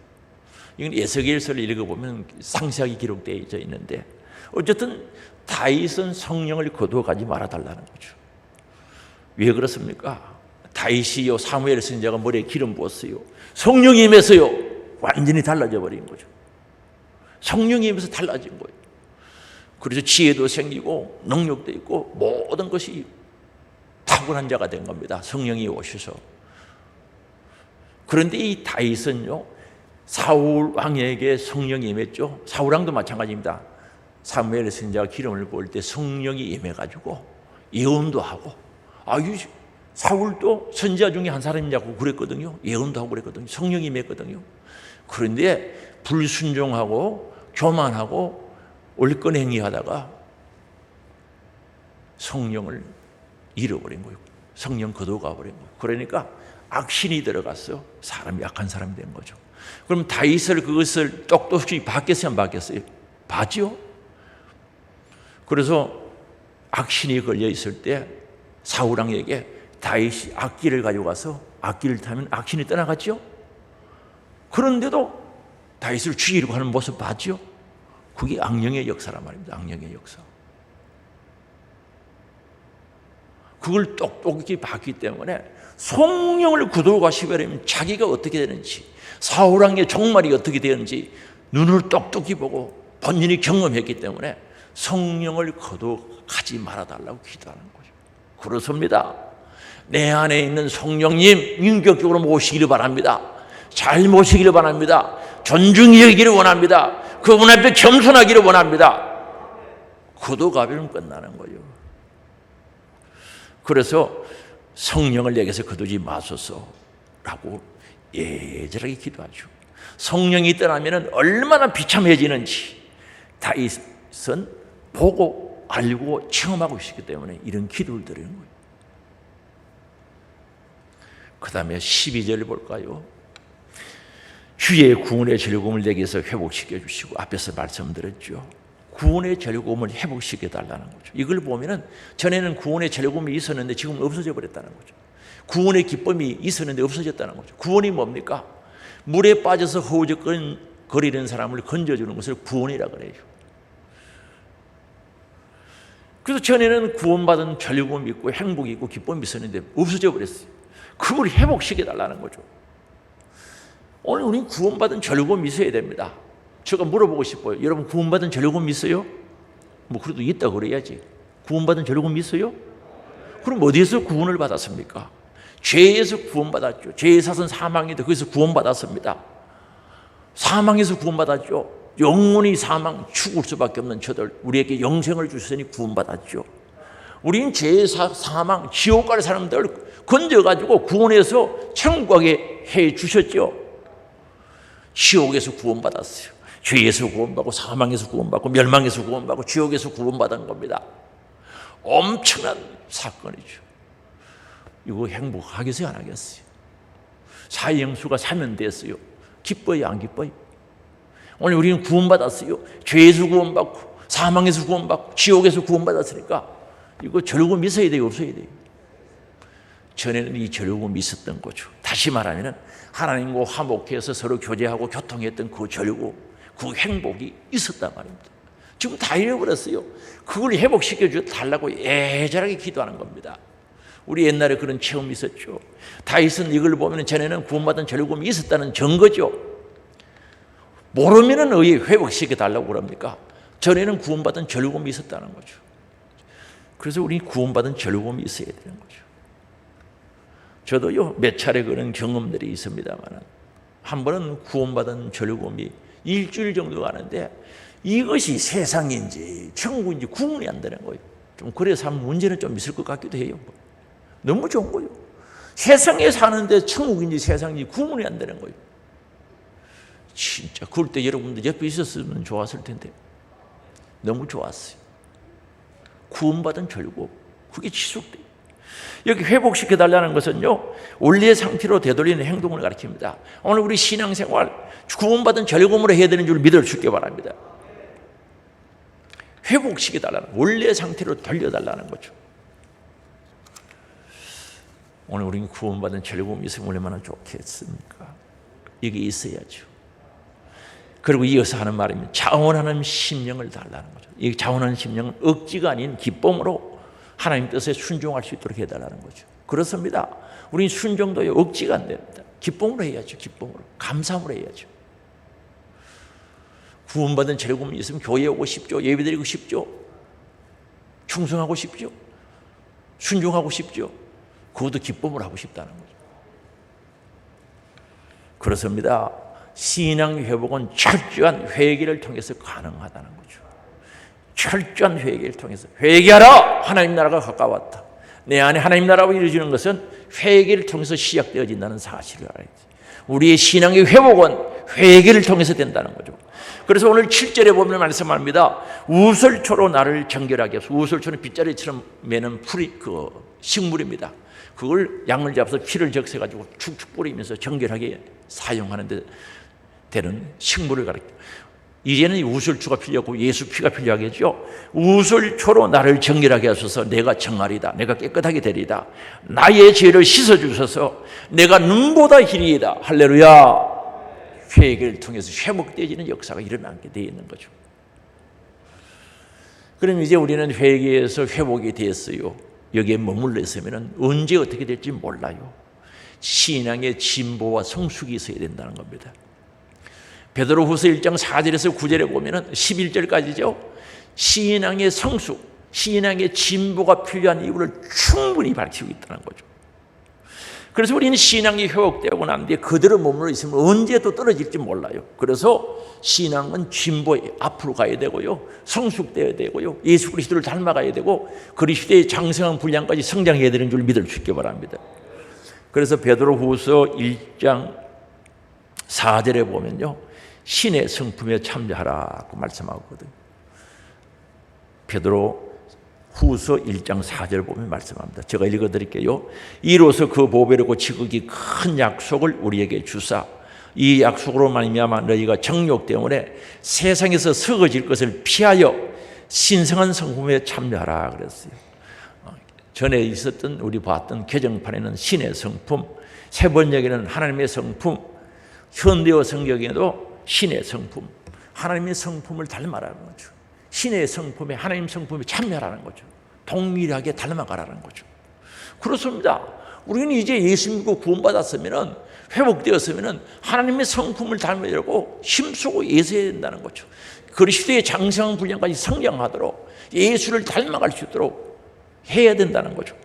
A: 이건 에스겔서를 읽어보면 상세하게 기록되어 있는데, 어쨌든 다윗은 성령을 거두어가지 말아달라는 거죠. 왜 그렇습니까? 다윗이요, 사무엘 선지자가 머리에 기름 부었어요. 성령이 임해서요, 완전히 달라져 버린 거죠. 성령이 임해서 달라진 거예요. 그래서 지혜도 생기고 능력도 있고 모든 것이 탁월한 자가 된 겁니다. 성령이 오셔서. 그런데 이 다윗은요, 사울 왕에게 성령이 임했죠. 사울 왕도 마찬가지입니다. 사무엘 선지자가 기름을 부을 때 성령이 임해가지고 예언도 하고, 이 사울도 선지자 중에 한 사람이냐고 그랬거든요. 예언도 하고 그랬거든요. 성령이 임했거든요. 그런데 불순종하고 교만하고 올건행위하다가 성령을 잃어버린 거예요. 성령 거두어가 버린 거예요. 그러니까 악신이 들어갔어요. 사람이 약한 사람이 된 거죠. 그럼 다윗을 그것을 똑똑히 바뀌었어요, 안 바뀌었어요? 봤죠? 그래서 악신이 걸려 있을 때 사울 왕에게 다윗이 악기를 가져가서 악기를 타면 악신이 떠나갔죠? 그런데도 다윗을 죽이려고 하는 모습 봤죠? 그게 악령의 역사란 말입니다. 악령의 역사. 그걸 똑똑히 봤기 때문에 성령을 거두어가 시버리면 자기가 어떻게 되는지, 사울 왕의 종말이 어떻게 되는지 눈을 똑똑히 보고 본인이 경험했기 때문에 성령을 거두어가지 말아달라고 기도하는 거죠. 그렇습니다. 내 안에 있는 성령님 인격적으로 모시기를 바랍니다. 잘 모시기를 바랍니다. 존중히 여기기를 원합니다. 그분 앞에 겸손하기를 원합니다. 거두어가면 끝나는 거예요. 그래서 성령을 내게서 거두지 마소서라고 예절하게 기도하죠. 성령이 떠나면 얼마나 비참해지는지 다윗은 보고 알고 체험하고 있었기 때문에 이런 기도를 드리는 거예요. 그 다음에 12절 볼까요? 주의 구원의 즐거움을 내게서 회복시켜 주시고, 앞에서 말씀드렸죠. 구원의 즐거움을 회복시켜 달라는 거죠. 이걸 보면은 전에는 구원의 즐거움이 있었는데 지금 없어져 버렸다는 거죠. 구원의 기쁨이 있었는데 없어졌다는 거죠. 구원이 뭡니까? 물에 빠져서 허우적거리는 사람을 건져주는 것을 구원이라 그래요. 그래서 전에는 구원받은 즐거움이 있고 행복이 있고 기쁨이 있었는데 없어져 버렸어요. 그걸 회복시켜 달라는 거죠. 오늘 우리는 구원받은 즐거움이 있어야 됩니다. 제가 물어보고 싶어요. 여러분 구원받은 즐거움이 있어요? 뭐 그래도 있다 그래야지. 구원받은 즐거움이 있어요? 그럼 어디에서 구원을 받았습니까? 죄에서 구원받았죠. 죄의 사선 사망인데 거기서 구원받았습니다. 사망에서 구원받았죠. 영원히 사망 죽을 수밖에 없는 저들, 우리에게 영생을 주시니 구원받았죠. 우리는 죄의 사망 지옥 갈 사람들 건져가지고 구원해서 천국 가게 해 주셨죠. 지옥에서 구원받았어요. 죄에서 구원받고 사망에서 구원받고 멸망에서 구원받고 지옥에서 구원받은 겁니다. 엄청난 사건이죠. 이거 행복하겠어요, 안 하겠어요? 사형수가 사면됐어요. 기뻐요, 안 기뻐요? 오늘 우리는 구원받았어요. 죄에서 구원받고 사망에서 구원받고 지옥에서 구원받았으니까 이거 즐거움이 있어야 돼요, 없어야 돼요? 전에는 이 즐거움이 있었던 거죠. 다시 말하면 하나님과 화목해서 서로 교제하고 교통했던 그 즐거움, 그 행복이 있었단 말입니다. 지금 다 잃어버렸어요. 그걸 회복시켜 달라고 애절하게 기도하는 겁니다. 우리 옛날에 그런 체험이 있었죠. 다윗은 이걸 보면 전에는 구원받은 즐거움이 있었다는 증거죠. 모르면 왜 회복시켜 달라고 그럽니까? 전에는 구원받은 즐거움이 있었다는 거죠. 그래서 우리 구원받은 즐거움이 있어야 되는 거죠. 저도요 몇 차례 그런 경험들이 있습니다만, 한 번은 구원받은 즐거움이 일주일 정도 가는데 이것이 세상인지 천국인지 구분이 안 되는 거예요. 좀 그래서 한 문제는 좀 있을 것 같기도 해요. 너무 좋은 거예요. 세상에 사는데 천국인지 세상인지 구분이 안 되는 거예요. 진짜 그럴 때 여러분들 옆에 있었으면 좋았을 텐데 너무 좋았어요. 구원받은 즐거움, 그게 지속돼요. 여기 회복시켜달라는 것은요 원리의 상태로 되돌리는 행동을 가르칩니다. 오늘 우리 신앙생활 구원받은 즐거움으로 해야 되는 줄 믿어주시기 바랍니다. 회복시켜달라는, 원리의 상태로 돌려달라는 거죠. 오늘 우리는 구원받은 즐거움이 있으면 얼마나 좋겠습니까? 이게 있어야죠. 그리고 이어서 하는 말입니다. 자원하는 심령을 달라는 거죠. 이 자원하는 심령은 억지가 아닌 기쁨으로 하나님 뜻에 순종할 수 있도록 해달라는 거죠. 그렇습니다. 우리는 순종도 억지가 안 됩니다. 기쁨으로 해야죠. 기쁨으로. 감사함으로 해야죠. 구원받은 즐거움이 있으면 교회에 오고 싶죠. 예배드리고 싶죠. 충성하고 싶죠. 순종하고 싶죠. 그것도 기쁨으로 하고 싶다는 거죠. 그렇습니다. 신앙 회복은 철저한 회개를 통해서 가능하다는 거죠. 철저한 회개를 통해서 회개하라! 하나님 나라가 가까웠다. 내 안에 하나님 나라가 이루어지는 것은 회개를 통해서 시작되어진다는 사실을 알아야지. 우리의 신앙의 회복은 회개를 통해서 된다는 거죠. 그래서 오늘 7절에 보면 말씀합니다. 우설초로 나를 정결하게 하소서. 우설초는 빗자루처럼 매는 풀이 식물입니다. 그걸 양을 잡아서 피를 적셔가지고 축축 뿌리면서 정결하게 사용하는 데 되는 식물을 가리킵니다. 이제는 우설초가 필요하고 예수 피가 필요하겠죠. 우설초로 나를 정결하게 하소서. 내가 정하리다. 내가 깨끗하게 되리다. 나의 죄를 씻어주셔서 내가 눈보다 희리이다. 할렐루야. 회개를 통해서 회복되어지는 역사가 일어나게 되어 있는 거죠. 그럼 이제 우리는 회개에서 회복이 됐어요. 여기에 머물러 있으면 언제 어떻게 될지 몰라요. 신앙의 진보와 성숙이 있어야 된다는 겁니다. 베드로후서 1장 4절에서 9절에 보면 11절까지죠. 신앙의 성숙, 신앙의 진보가 필요한 이유를 충분히 밝히고 있다는 거죠. 그래서 우리는 신앙이 회복되고 난 뒤에 그대로 머물러 있으면 언제 또 떨어질지 몰라요. 그래서 신앙은 진보에 앞으로 가야 되고요. 성숙되어야 되고요. 예수 그리스도를 닮아가야 되고 그리스도의 장성한 분량까지 성장해야 되는 줄 믿을 수 있기 바랍니다. 그래서 베드로후서 1장 4절에 보면요. 신의 성품에 참여하라고 말씀하거든요. 베드로 후서 1장 4절 보면 말씀합니다. 제가 읽어드릴게요. 이로써 그 보배롭고 지극히 큰 약속을 우리에게 주사 이 약속으로 말미암아 너희가 정욕 때문에 세상에서 썩어질 것을 피하여 신성한 성품에 참여하라 그랬어요. 전에 있었던 우리 봤던 개정판에는 신의 성품, 세 번역에는 하나님의 성품, 현대어 성경에도 신의 성품, 하나님의 성품을 닮아라는 거죠. 신의 성품에 하나님 성품에 참여하라는 거죠. 동일하게 닮아가라는 거죠. 그렇습니다. 우리는 이제 예수 믿고 구원받았으면 회복되었으면 하나님의 성품을 닮으려고 힘쓰고 예수해야 된다는 거죠. 그리스도의 장성한 분량까지 성장하도록 예수를 닮아갈 수 있도록 해야 된다는 거죠.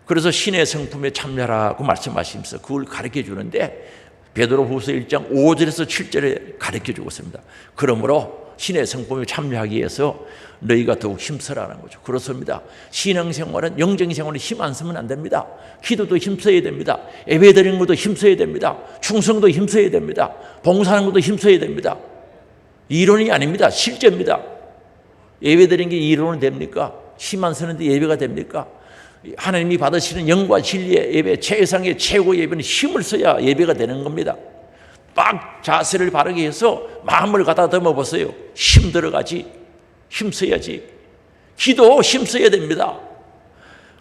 A: 그래서 신의 성품에 참여하라고 말씀하시면서 그걸 가르쳐 주는데 베드로후서 1장 5절에서 7절에 가르쳐 주고 있습니다. 그러므로 신의 성품에 참여하기 위해서 너희가 더욱 힘써라는 거죠. 그렇습니다. 신앙생활은 영적인 생활에 힘 안 쓰면 안 됩니다. 기도도 힘써야 됩니다. 예배드리는 것도 힘써야 됩니다. 충성도 힘써야 됩니다. 봉사하는 것도 힘써야 됩니다. 이론이 아닙니다. 실제입니다. 예배드리는 게 이론은 됩니까? 힘 안 쓰는데 예배가 됩니까? 하나님이 받으시는 영과 진리의 예배, 최상의 최고의 예배는 힘을 써야 예배가 되는 겁니다. 딱 자세를 바르게 해서 마음을 가다듬어 보세요. 힘 들어가지, 힘 써야지. 기도 힘 써야 됩니다.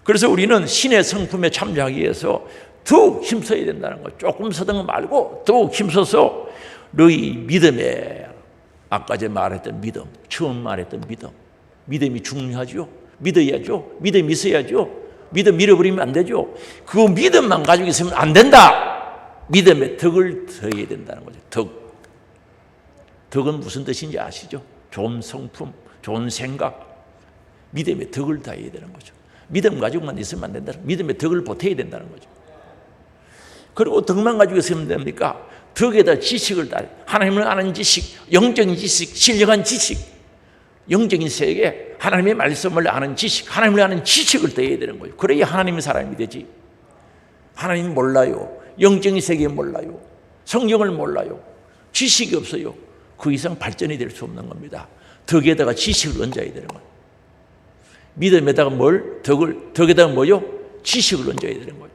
A: 그래서 우리는 신의 성품에 참여하기 위해서 더욱 힘 써야 된다는 거. 조금 서든 말고 더욱 힘써서 너희 믿음에, 아까 제가 말했던 믿음, 처음 말했던 믿음, 믿음이 중요하죠. 믿어야죠. 믿음이 있어야죠. 믿음 잃어버리면 안 되죠. 그 믿음만 가지고 있으면 안 된다. 믿음의 덕을 더해야 된다는 거죠. 덕. 덕은 무슨 뜻인지 아시죠? 좋은 성품, 좋은 생각. 믿음의 덕을 더해야 되는 거죠. 믿음 가지고만 있으면 안 된다. 믿음의 덕을 보태야 된다는 거죠. 그리고 덕만 가지고 있으면 됩니까? 덕에다 지식을 다 하나님을 아는 지식, 영적인 지식, 신령한 지식, 영적인 세계, 하나님의 말씀을 아는 지식, 하나님을 아는 지식을 더해야 되는 거예요. 그래야 하나님의 사람이 되지. 하나님 몰라요. 영적인 세계 몰라요. 성경을 몰라요. 지식이 없어요. 그 이상 발전이 될 수 없는 겁니다. 덕에다가 지식을 얹어야 되는 거예요. 믿음에다가 뭘? 덕에다가 뭐요? 지식을 얹어야 되는 거예요.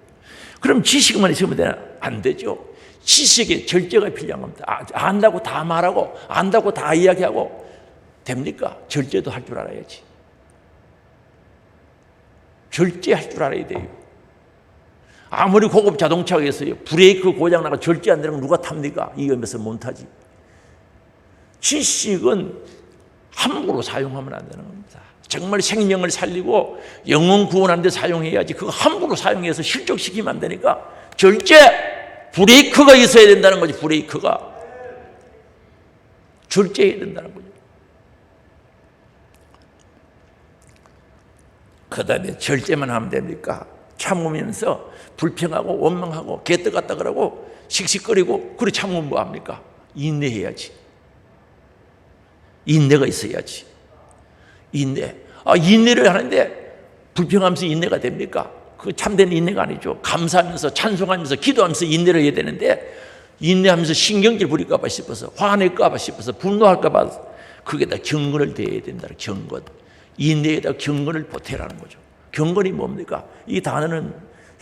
A: 그럼 지식만 있으면 되나? 안 되죠. 지식의 절제가 필요한 겁니다. 안다고 다 말하고 안다고 다 이야기하고 됩니까? 절제도 할 줄 알아야지. 절제할 줄 알아야 돼요. 아무리 고급 자동차가 있어요. 브레이크 고장나가 절제 안 되는 거 누가 탑니까? 위험해서 못 타지. 지식은 함부로 사용하면 안 되는 겁니다. 정말 생명을 살리고 영혼 구원하는 데 사용해야지. 그거 함부로 사용해서 실족시키면 안 되니까 절제, 브레이크가 있어야 된다는 거지. 브레이크가 절제해야 된다는 거죠. 그 다음에 절제만 하면 됩니까? 참으면서 불평하고 원망하고 개떡 같다 그러고 씩씩거리고 그래 참으면 뭐합니까? 인내해야지. 인내가 있어야지. 인내를 하는데 불평하면서 인내가 됩니까? 그 참된 인내가 아니죠. 감사하면서 찬송하면서 기도하면서 인내를 해야 되는데 인내하면서 신경질 부릴까 봐 싶어서 화낼까 봐 싶어서 분노할까 봐 거기에다 경건을 대해야 된다. 경건. 인내에다 경건을 보태라는 거죠. 경건이 뭡니까? 이 단어는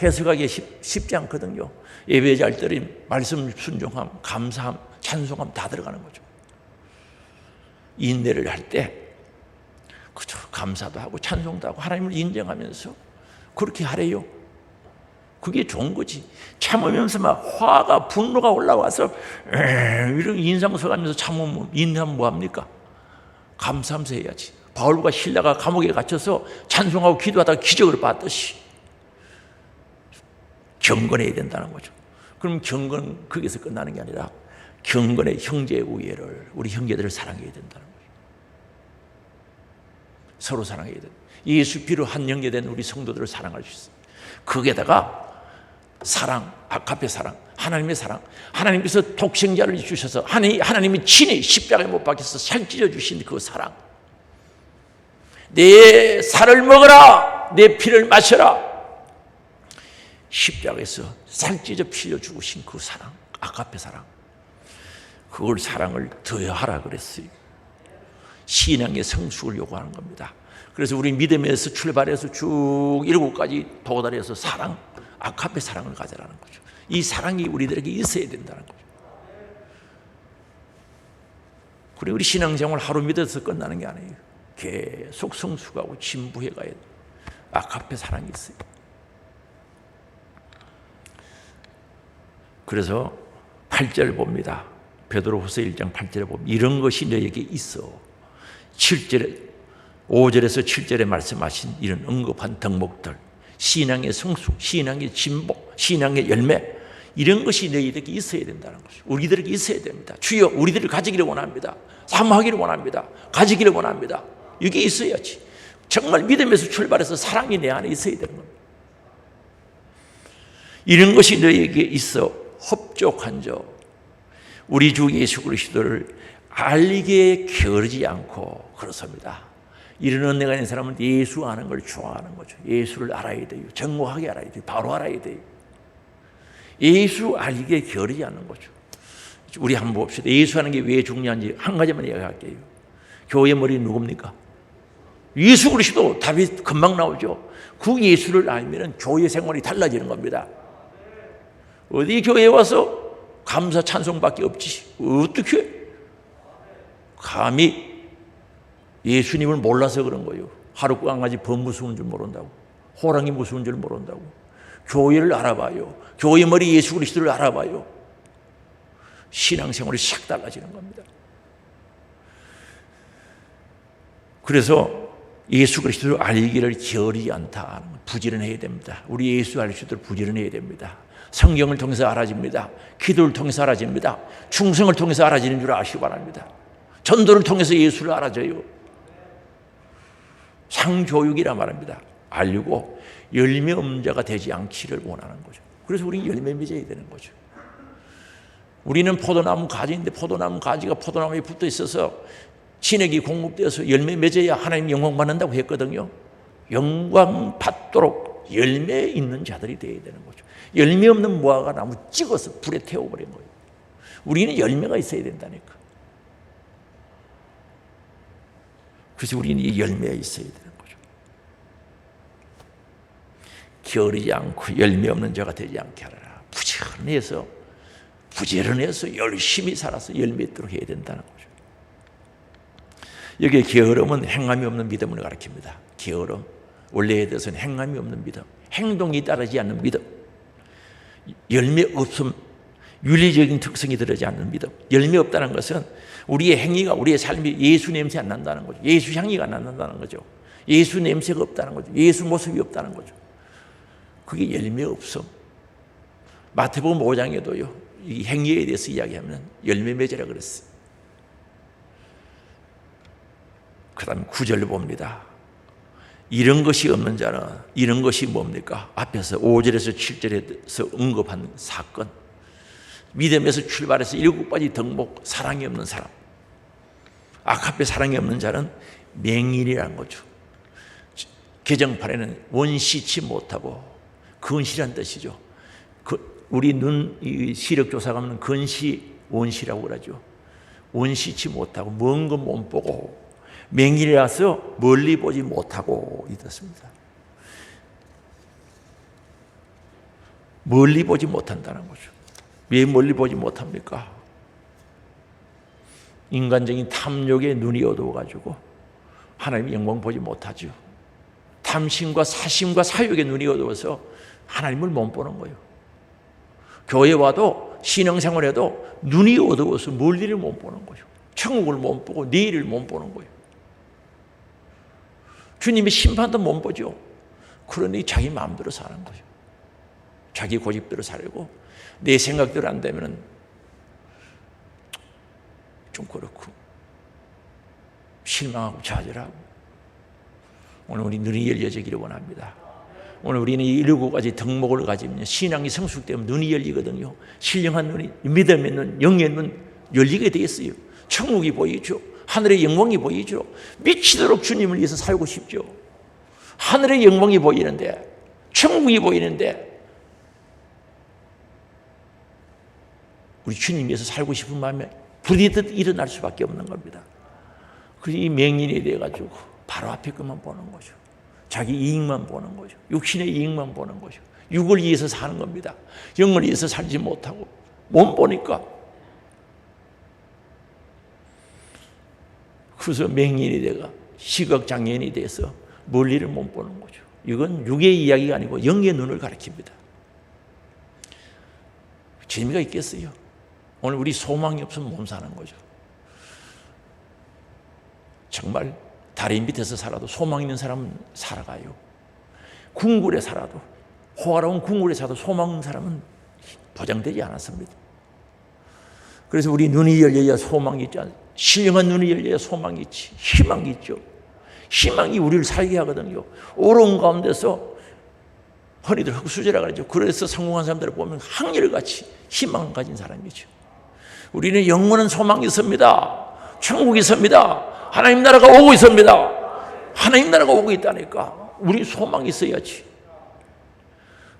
A: 해석하기 쉽지 않거든요. 예배 잘 드림, 말씀 순종함, 감사함, 찬송함 다 들어가는 거죠. 인내를 할 때 그죠, 감사도 하고 찬송도 하고 하나님을 인정하면서 그렇게 하래요. 그게 좋은 거지. 참으면서 막 화가 분노가 올라와서 이런 인상 써가면서 참으면 인내하면 뭐합니까? 감사하면서 해야지. 바울과 실라가 감옥에 갇혀서 찬송하고 기도하다가 기적을 봤듯이 경건해야 된다는 거죠. 그럼 경건 거기서 끝나는 게 아니라 경건의 형제의 우애를 우리 형제들을 사랑해야 된다는 거죠. 서로 사랑해야 된다. 예수 피로 한 형제된 우리 성도들을 사랑할 수 있어요. 거기에다가 사랑, 아카페 사랑, 하나님의 사랑. 하나님께서 독생자를 주셔서 하나님이 친히 십자가에 못 박혀서 살찌려 주신 그 사랑. 내 살을 먹어라, 내 피를 마셔라. 십자가에서 살찌져 피려 죽으신 그 사랑, 아카페 사랑. 그걸 사랑을 더하라 그랬어요. 신앙의 성숙을 요구하는 겁니다. 그래서 우리 믿음에서 출발해서 쭉 일곱까지 도달해서 사랑, 아카페 사랑을 가져라는 거죠. 이 사랑이 우리들에게 있어야 된다는 거죠. 그리고 우리 신앙생활 하루 믿어서 끝나는 게 아니에요. 계속 성숙하고 진부해 가야 돼요. 아카페 사랑이 있어요. 그래서 8절 봅니다. 베드로후서 1장 8절에 보면 이런 것이 너에게 있어. 5절에서 7절에 말씀하신 이런 언급한 덕목들, 신앙의 성숙, 신앙의 진보, 신앙의 열매, 이런 것이 너희들에게 있어야 된다는 거죠. 우리들에게 있어야 됩니다. 주여, 우리들을 가지기를 원합니다. 사모하기를 원합니다. 가지기를 원합니다. 이게 있어야지. 정말 믿음에서 출발해서 사랑이 내 안에 있어야 되는 겁니다. 이런 것이 너희에게 있어 흡족한저 우리 주 예수 그리스도를 알리게 게으르지 않고 그렇습니다. 이런 은혜가 있는 사람은 예수 아는 걸 좋아하는 거죠. 예수를 알아야 돼요. 정확하게 알아야 돼요. 바로 알아야 돼요. 예수 알리게 게으르지 않는 거죠. 우리 한번 봅시다. 예수 하는 게 왜 중요한지 한 가지만 이야기할게요. 교회의 머리는 누굽니까? 예수 그리스도. 답이 금방 나오죠. 그 예수를 알면 교회 생활이 달라지는 겁니다. 어디 교회에 와서 감사 찬송밖에 없지. 어떻게 감히 예수님을 몰라서 그런 거예요. 하루 강아지 범 무서운 줄 모른다고, 호랑이 무서운 줄 모른다고. 교회를 알아봐요. 교회 머리 예수 그리스도를 알아봐요. 신앙생활이 싹 달라지는 겁니다. 그래서 예수 그리스도를 알기를 게으르지 않다. 부지런해야 됩니다. 우리 예수 알 수 있도록 부지런해야 됩니다. 성경을 통해서 알아집니다. 기도를 통해서 알아집니다. 충성을 통해서 알아지는 줄 아시기 바랍니다. 전도를 통해서 예수를 알아져요. 상교육이라 말합니다. 알고 열매 없는 자가 되지 않기를 원하는 거죠. 그래서 우리는 열매 맺어야 되는 거죠. 우리는 포도나무 가지인데 포도나무 가지가 포도나무에 붙어 있어서 진액이 공급되어서 열매 맺어야 하나님 영광 받는다고 했거든요. 영광 받도록 열매 있는 자들이 되어야 되는 거죠. 열매 없는 무화과 나무 찍어서 불에 태워버린 거예요. 우리는 열매가 있어야 된다니까. 그래서 우리는 이 열매가 있어야 되는 거죠. 게으르지 않고 열매 없는 자가 되지 않게 하라. 부지런해서 열심히 살아서 열매 있도록 해야 된다는 거죠. 여기에 게으름은 행함이 없는 믿음을 가리킵니다. 게으름, 원래에 대해서는 행함이 없는 믿음, 행동이 따르지 않는 믿음. 열매 없음, 윤리적인 특성이 들어지 않는 믿음. 열매 없다는 것은 우리의 행위가, 우리의 삶이 예수 냄새 안 난다는 거죠. 예수 향기가 안 난다는 거죠. 예수 냄새가 없다는 거죠. 예수 모습이 없다는 거죠. 그게 열매 없음. 마태복음 5장에도요, 이 행위에 대해서 이야기하면 열매 맺으라 그랬어요. 그 다음에 9절을 봅니다. 이런 것이 없는 자는, 이런 것이 뭡니까? 앞에서 5절에서 7절에서 언급한 사건, 믿음에서 출발해서 7가지 덕목, 사랑이 없는 사람. 아카페 사랑이 없는 자는 맹인이라는 거죠. 개정판에는 원시치 못하고, 근시란 뜻이죠. 우리 눈 시력조사 가면 근시, 원시라고 그러죠. 원시치 못하고, 먼 거 못 보고, 맹인이라서 멀리 보지 못하고 이렇습니다. 멀리 보지 못한다는 거죠. 왜 멀리 보지 못합니까? 인간적인 탐욕에 눈이 어두워가지고 하나님의 영광 보지 못하죠. 탐심과 사심과 사욕에 눈이 어두워서 하나님을 못 보는 거예요. 교회 와도 신앙생활해도 눈이 어두워서 멀리를 못 보는 거예요. 천국을 못 보고 내일을 못 보는 거예요. 주님의 심판도 못 보죠. 그러니 자기 마음대로 사는 거죠. 자기 고집대로 살고 내 생각대로 안 되면 좀 그렇고 실망하고 좌절하고. 오늘 우리 눈이 열려지기를 원합니다. 오늘 우리는 이 7가지 덕목을 가지면 신앙이 성숙되면 눈이 열리거든요. 신령한 눈이, 믿음의 눈, 영의 눈 열리게 되어 있어요. 천국이 보이죠. 하늘의 영광이 보이죠. 미치도록 주님을 위해서 살고 싶죠. 하늘의 영광이 보이는데, 천국이 보이는데 우리 주님 위해서 살고 싶은 마음에 부리듯 일어날 수밖에 없는 겁니다. 그래서 이 맹인이 돼가지고 바로 앞에 것만 보는 거죠. 자기 이익만 보는 거죠. 육신의 이익만 보는 거죠. 육을 위해서 사는 겁니다. 영을 위해서 살지 못하고 못 보니까. 그래서 맹인이 돼가 시각장애인이 돼서 멀리를 못 보는 거죠. 이건 육의 이야기가 아니고 영의 눈을 가리킵니다. 재미가 있겠어요? 오늘 우리 소망이 없으면 못 사는 거죠. 정말 다리 밑에서 살아도 소망 있는 사람은 살아가요. 궁굴에 살아도, 호화로운 궁굴에 살아도 소망 있는 사람은 보장되지 않았습니다. 그래서 우리 눈이 열려야 소망이 있지 않습니까? 신령한 눈이 열려야 소망이 있지, 희망이 있죠. 희망이 우리를 살게 하거든요. 어려운 가운데서 흔히들 흑수저라고 하죠. 그래서 성공한 사람들을 보면 한결같이 희망을 가진 사람이죠. 우리는 영원한 소망이 있습니다. 천국이 있습니다. 하나님 나라가 오고 있습니다. 하나님 나라가 오고 있다니까. 우리 소망이 있어야지.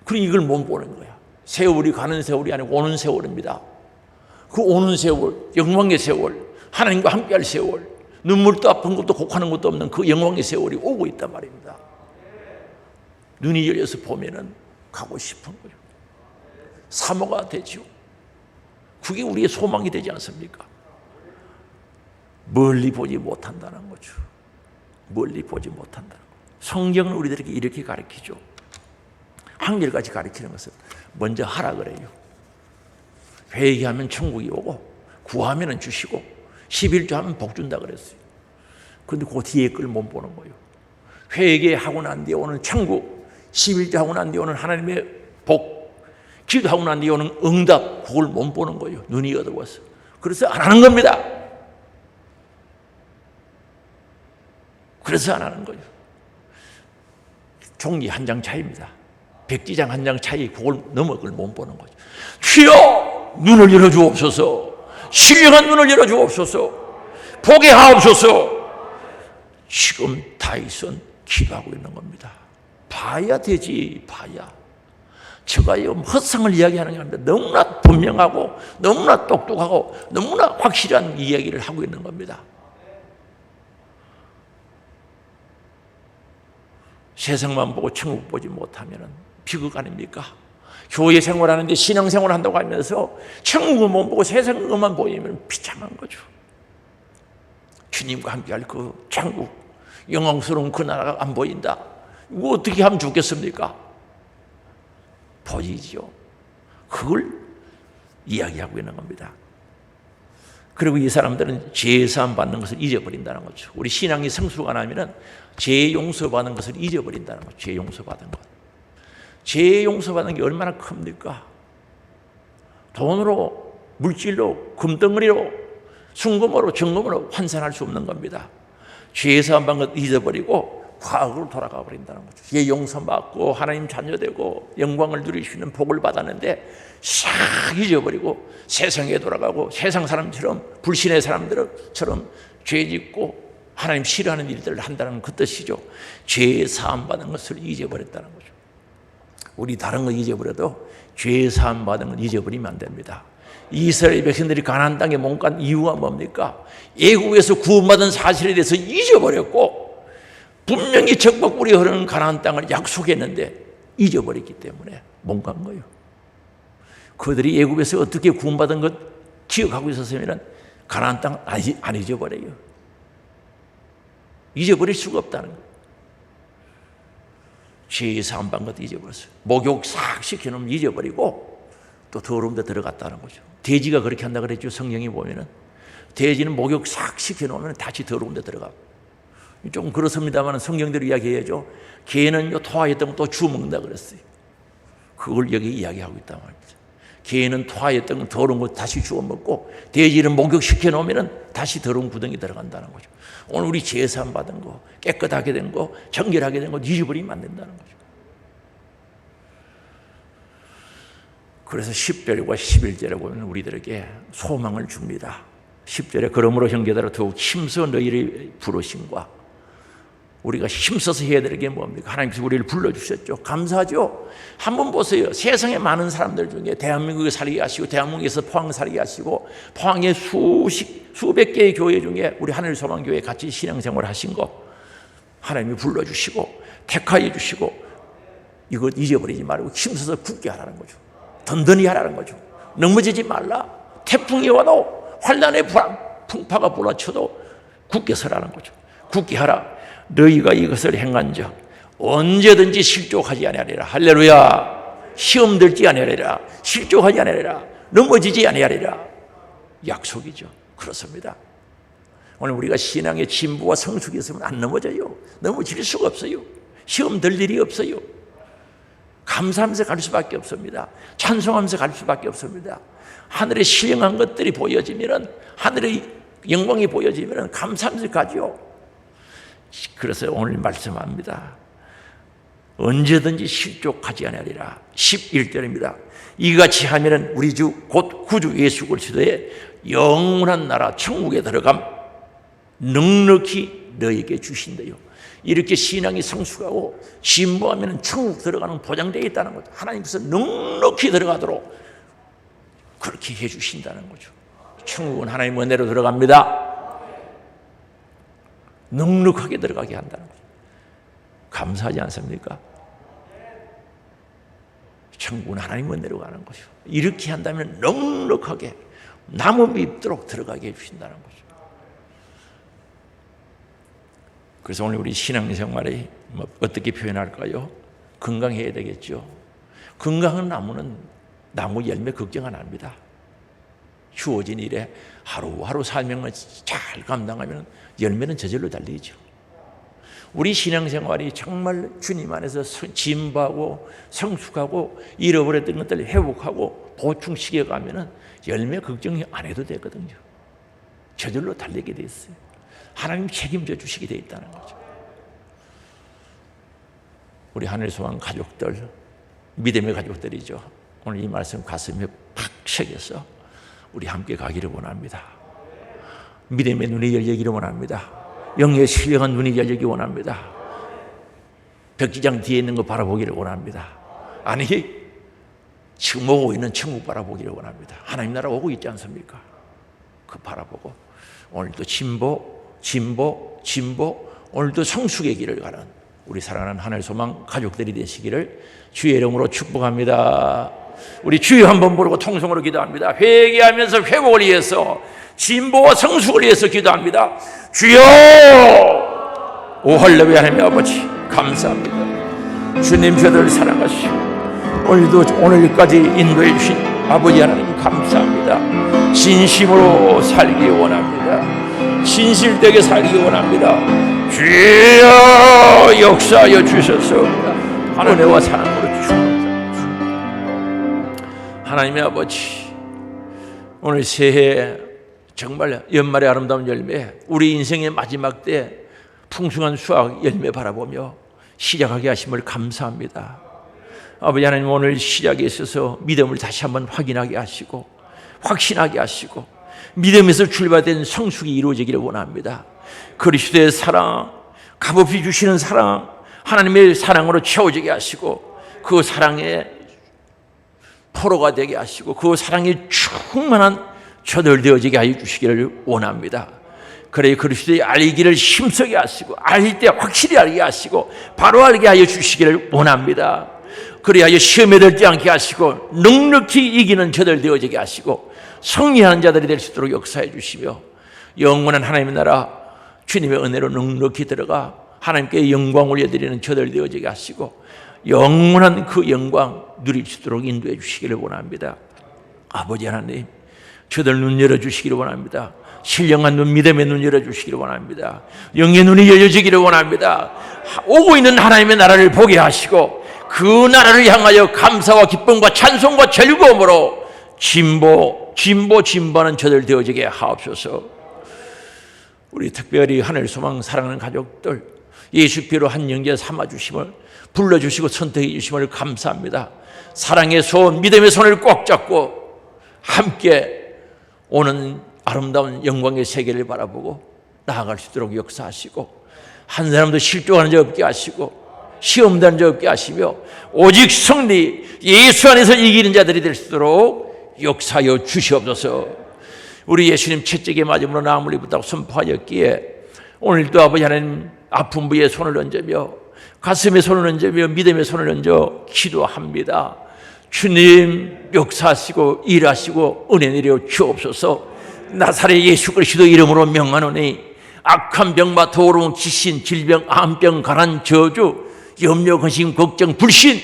A: 그리고 이걸 못 보는 거야. 세월이 가는 세월이 아니고 오는 세월입니다. 그 오는 세월, 영광의 세월, 하나님과 함께할 세월, 눈물도 아픈 것도 곡하는 것도 없는 그 영광의 세월이 오고 있단 말입니다. 눈이 열려서 보면은 가고 싶은 거죠. 사모가 되죠. 그게 우리의 소망이 되지 않습니까? 멀리 보지 못한다는 거죠. 멀리 보지 못한다는 거. 성경은 우리들에게 이렇게 가르치죠. 한결같이 가르치는 것은 먼저 하라 그래요. 회개하면 천국이 오고 구하면 주시고 11조 하면 복 준다 그랬어요. 그런데 그 뒤에 걸 못 보는 거예요. 회개하고 난 뒤에 오는 천국, 11조 하고 난 뒤에 오는 하나님의 복, 기도하고 난 뒤에 오는 응답, 그걸 못 보는 거예요. 눈이 어두워서. 그래서 안 하는 겁니다. 그래서 안 하는 거예요. 종이 한 장 차이입니다. 백지장 한 장 차이, 그걸 넘어 그걸 못 보는 거죠. 주여 눈을 열어주옵소서. 신령한 눈을 열어주옵소서. 보게 하옵소서. 지금 다윗은 기도하고 있는 겁니다. 봐야 되지, 봐야. 제가 헛상을 이야기하는 게 아닙니다. 너무나 분명하고 너무나 똑똑하고 너무나 확실한 이야기를 하고 있는 겁니다. 세상만 보고 천국 보지 못하면 비극 아닙니까? 교회 생활하는데 신앙생활 한다고 하면서 천국을 못 보고 세상만 보이면 비참한 거죠. 주님과 함께할 그 천국, 영광스러운 그 나라가 안 보인다. 이거 어떻게 하면 좋겠습니까? 보이죠. 그걸 이야기하고 있는 겁니다. 그리고 이 사람들은 죄 사함 받는 것을 잊어버린다는 거죠. 우리 신앙이 성숙 안 하면은 죄 용서받는 것을 잊어버린다는 거죠. 죄 용서받은 것. 죄 용서받는 게 얼마나 큽니까? 돈으로, 물질로, 금덩어리로, 순금으로, 정금으로 환산할 수 없는 겁니다. 죄 사함 받는 것 잊어버리고 과거로 돌아가 버린다는 거죠. 죄 용서받고 하나님 자녀되고 영광을 누릴 수 있는 복을 받았는데 싹 잊어버리고 세상에 돌아가고 세상 사람처럼 불신의 사람들처럼 죄 짓고 하나님 싫어하는 일들을 한다는 그 뜻이죠. 죄 사함 받은 것을 잊어버렸다는 거죠. 우리 다른 거 잊어버려도 죄 사함 받은 걸 잊어버리면 안 됩니다. 이스라엘 백성들이 가나안 땅에 못 간 이유가 뭡니까? 애국에서 구원받은 사실에 대해서 잊어버렸고 분명히 적과 꿀이 흐르는 가나안 땅을 약속했는데 잊어버렸기 때문에 못 간 거예요. 그들이 애국에서 어떻게 구원받은 것 기억하고 있었으면 가나안 땅 안 잊어버려요. 잊어버릴 수가 없다는 거예요. 죄 사함 받은 것도 잊어버렸어요. 목욕 싹 시켜놓으면 잊어버리고 또 더러운 데 들어갔다는 거죠. 돼지가 그렇게 한다 그랬죠. 성경에 보면은 돼지는 목욕 싹 시켜놓으면 다시 더러운 데 들어가고, 좀 그렇습니다만 성경대로 이야기해야죠. 개는요 토하였던 거 또 주워 먹는다 그랬어요. 그걸 여기 이야기하고 있단 말입니다. 개는 토하였던 건 더러운 거 다시 주워 먹고 돼지는 목욕시켜 놓으면 다시 더러운 구덩이 들어간다는 거죠. 오늘 우리 제사함 받은 거, 깨끗하게 된 거, 정결하게 된 거 잊어버리면 안 된다는 거죠. 그래서 10절과 11절에 보면 우리들에게 소망을 줍니다. 10절에 그러므로 형제들아 더욱 힘써 너희를 부르심과, 우리가 힘써서 해야 될 게 뭡니까? 하나님께서 우리를 불러주셨죠. 감사하죠. 한번 보세요. 세상에 많은 사람들 중에 대한민국에 살게 하시고 대한민국에서 포항 살게 하시고 포항의 수백 개의 교회 중에 우리 하늘소망교회 같이 신앙생활 하신 거 하나님이 불러주시고 택하여 주시고 이거 잊어버리지 말고 힘써서 굳게 하라는 거죠. 든든히 하라는 거죠. 넘어지지 말라. 태풍이 와도 환난의 풍파가 불어쳐도 굳게 서라는 거죠. 굳게 하라. 너희가 이것을 행한즉 언제든지 실족하지 아니하리라. 할렐루야. 시험 들지 아니하리라. 실족하지 아니하리라. 넘어지지 아니하리라. 약속이죠. 그렇습니다. 오늘 우리가 신앙의 진보와 성숙이 있으면 안 넘어져요. 넘어질 수가 없어요. 시험 들 일이 없어요. 감사하면서 갈 수밖에 없습니다. 찬송하면서 갈 수밖에 없습니다. 하늘의 신령한 것들이 보여지면, 하늘의 영광이 보여지면 감사하면서 가죠. 그래서 오늘 말씀합니다. 언제든지 실족하지 아니하리라. 11절입니다. 이같이 하면은 우리 주 곧 구주 예수 그리스도의 영원한 나라 천국에 들어감 넉넉히 너에게 주신대요. 이렇게 신앙이 성숙하고 진보하면 천국 들어가는 보장되어 있다는 거죠. 하나님께서 넉넉히 들어가도록 그렇게 해주신다는 거죠. 천국은 하나님의 은혜로 들어갑니다. 넉넉하게 들어가게 한다는 거죠. 감사하지 않습니까? 천국은 하나님의 은혜로 가는 거죠. 이렇게 한다면 넉넉하게 남음이 있도록 들어가게 해주신다는 거죠. 그래서 오늘 우리 신앙생활이 어떻게 표현할까요? 건강해야 되겠죠. 건강한 나무는 나무 열매 걱정 안 합니다. 주어진 일에 하루하루 삶을 잘 감당하면 열매는 저절로 달리죠. 우리 신앙생활이 정말 주님 안에서 진보하고 성숙하고 잃어버렸던 것들을 회복하고 보충시켜가면 열매 걱정 안 해도 되거든요. 저절로 달리게 돼 있어요. 하나님 책임져 주시게 돼 있다는 거죠. 우리 하늘소망 가족들, 믿음의 가족들이죠. 오늘 이 말씀 가슴에 팍 새겨서 우리 함께 가기를 원합니다. 믿음의 눈이 열리기를 원합니다. 영의 신령한 눈이 열리기 원합니다. 벽지장 뒤에 있는 거 바라보기를 원합니다. 아니, 지금 오고 있는 천국 바라보기를 원합니다. 하나님 나라 오고 있지 않습니까? 그 바라보고 오늘도 진보, 오늘도 성숙의 길을 가는 우리 사랑하는 하늘소망 가족들이 되시기를 주의 이름으로 축복합니다. 우리 주여 한번 부르고 통성으로 기도합니다. 회개하면서 회복을 위해서, 진보와 성숙을 위해서 기도합니다. 주여! 오 할렐루야. 하나님 아버지 감사합니다. 주님 저들을 사랑하시고 오늘까지 인도해 주신 아버지 하나님 감사합니다. 진심으로 살기 원합니다. 진실되게 살기 원합니다. 주여 역사하여 주셔서 은혜와 사랑으로 주옵소서. 하나님의 아버지, 오늘 새해 정말 연말의 아름다운 열매, 우리 인생의 마지막 때 풍성한 수확 열매 바라보며 시작하게 하심을 감사합니다. 아버지 하나님, 오늘 시작에 있어서 믿음을 다시 한번 확인하게 하시고 확신하게 하시고 믿음에서 출발된 성숙이 이루어지기를 원합니다. 그리스도의 사랑, 값없이 주시는 사랑, 하나님의 사랑으로 채워지게 하시고 그 사랑의 포로가 되게 하시고 그 사랑에 충만한 저들 되어지게 하여 주시기를 원합니다. 그래 그리스도의 알기를 힘쓰게 하시고 알 때 확실히 알게 하시고 바로 알게 하여 주시기를 원합니다. 그리하여 시험에 들지 않게 하시고 넉넉히 이기는 저들 되어지게 하시고 승리하는 자들이 될 수 있도록 역사해 주시며 영원한 하나님의 나라 주님의 은혜로 넉넉히 들어가 하나님께 영광 올려드리는 저들 되어지게 하시고 영원한 그 영광 누릴 수 있도록 인도해 주시기를 원합니다. 아버지 하나님, 저들 눈 열어주시기를 원합니다. 신령한 눈, 믿음의 눈 열어주시기를 원합니다. 영의 눈이 열려지기를 원합니다. 오고 있는 하나님의 나라를 보게 하시고 그 나라를 향하여 감사와 기쁨과 찬송과 즐거움으로 진보하는 저들 되어지게 하옵소서. 우리 특별히 하늘소망 사랑하는 가족들 예수께로 한 영제 삼아주심을 불러주시고 선택해 주심을 감사합니다. 사랑의 손, 믿음의 손을 꼭 잡고 함께 오는 아름다운 영광의 세계를 바라보고 나아갈 수 있도록 역사하시고 한 사람도 실족하는 자 없게 하시고 시험당하는 자 없게 하시며 오직 승리, 예수 안에서 이기는 자들이 될 수 있도록 역사하여 주시옵소서. 우리 예수님 채찍에 맞음으로 나무를 입었다고 선포하였기에 오늘도 아버지 하나님 아픈 부위에 손을 얹으며 가슴에 손을 얹으며 믿음의 손을 얹어 기도합니다. 주님 역사하시고 일하시고 은혜 내려 주옵소서. 나사렛 예수 그리스도 이름으로 명하노니 악한 병과 더러운 귀신, 질병, 암병, 가난, 저주, 염려, 근심, 걱정, 불신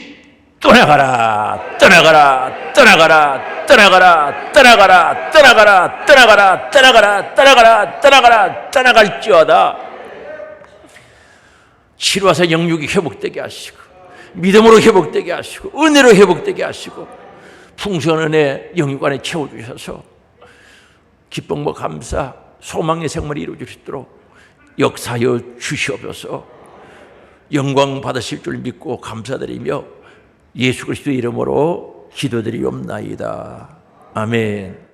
A: 떠나가라, 떠나가라, 떠나가라, 떠나가라, 떠나가라, 떠나가라, 떠나가라, 떠나가라, 떠나가라, 떠나가라, 떠나갈지어다. 치료하사 영육이 회복되게 하시고 믿음으로 회복되게 하시고 은혜로 회복되게 하시고 풍성한 은혜 영육 안에 채워주셔서 기쁨과 감사, 소망의 생활이 이루어질 수 있도록 역사하여 주시옵소서. 영광 받으실 줄 믿고 감사드리며 예수 그리스도 이름으로 기도드리옵나이다. 아멘.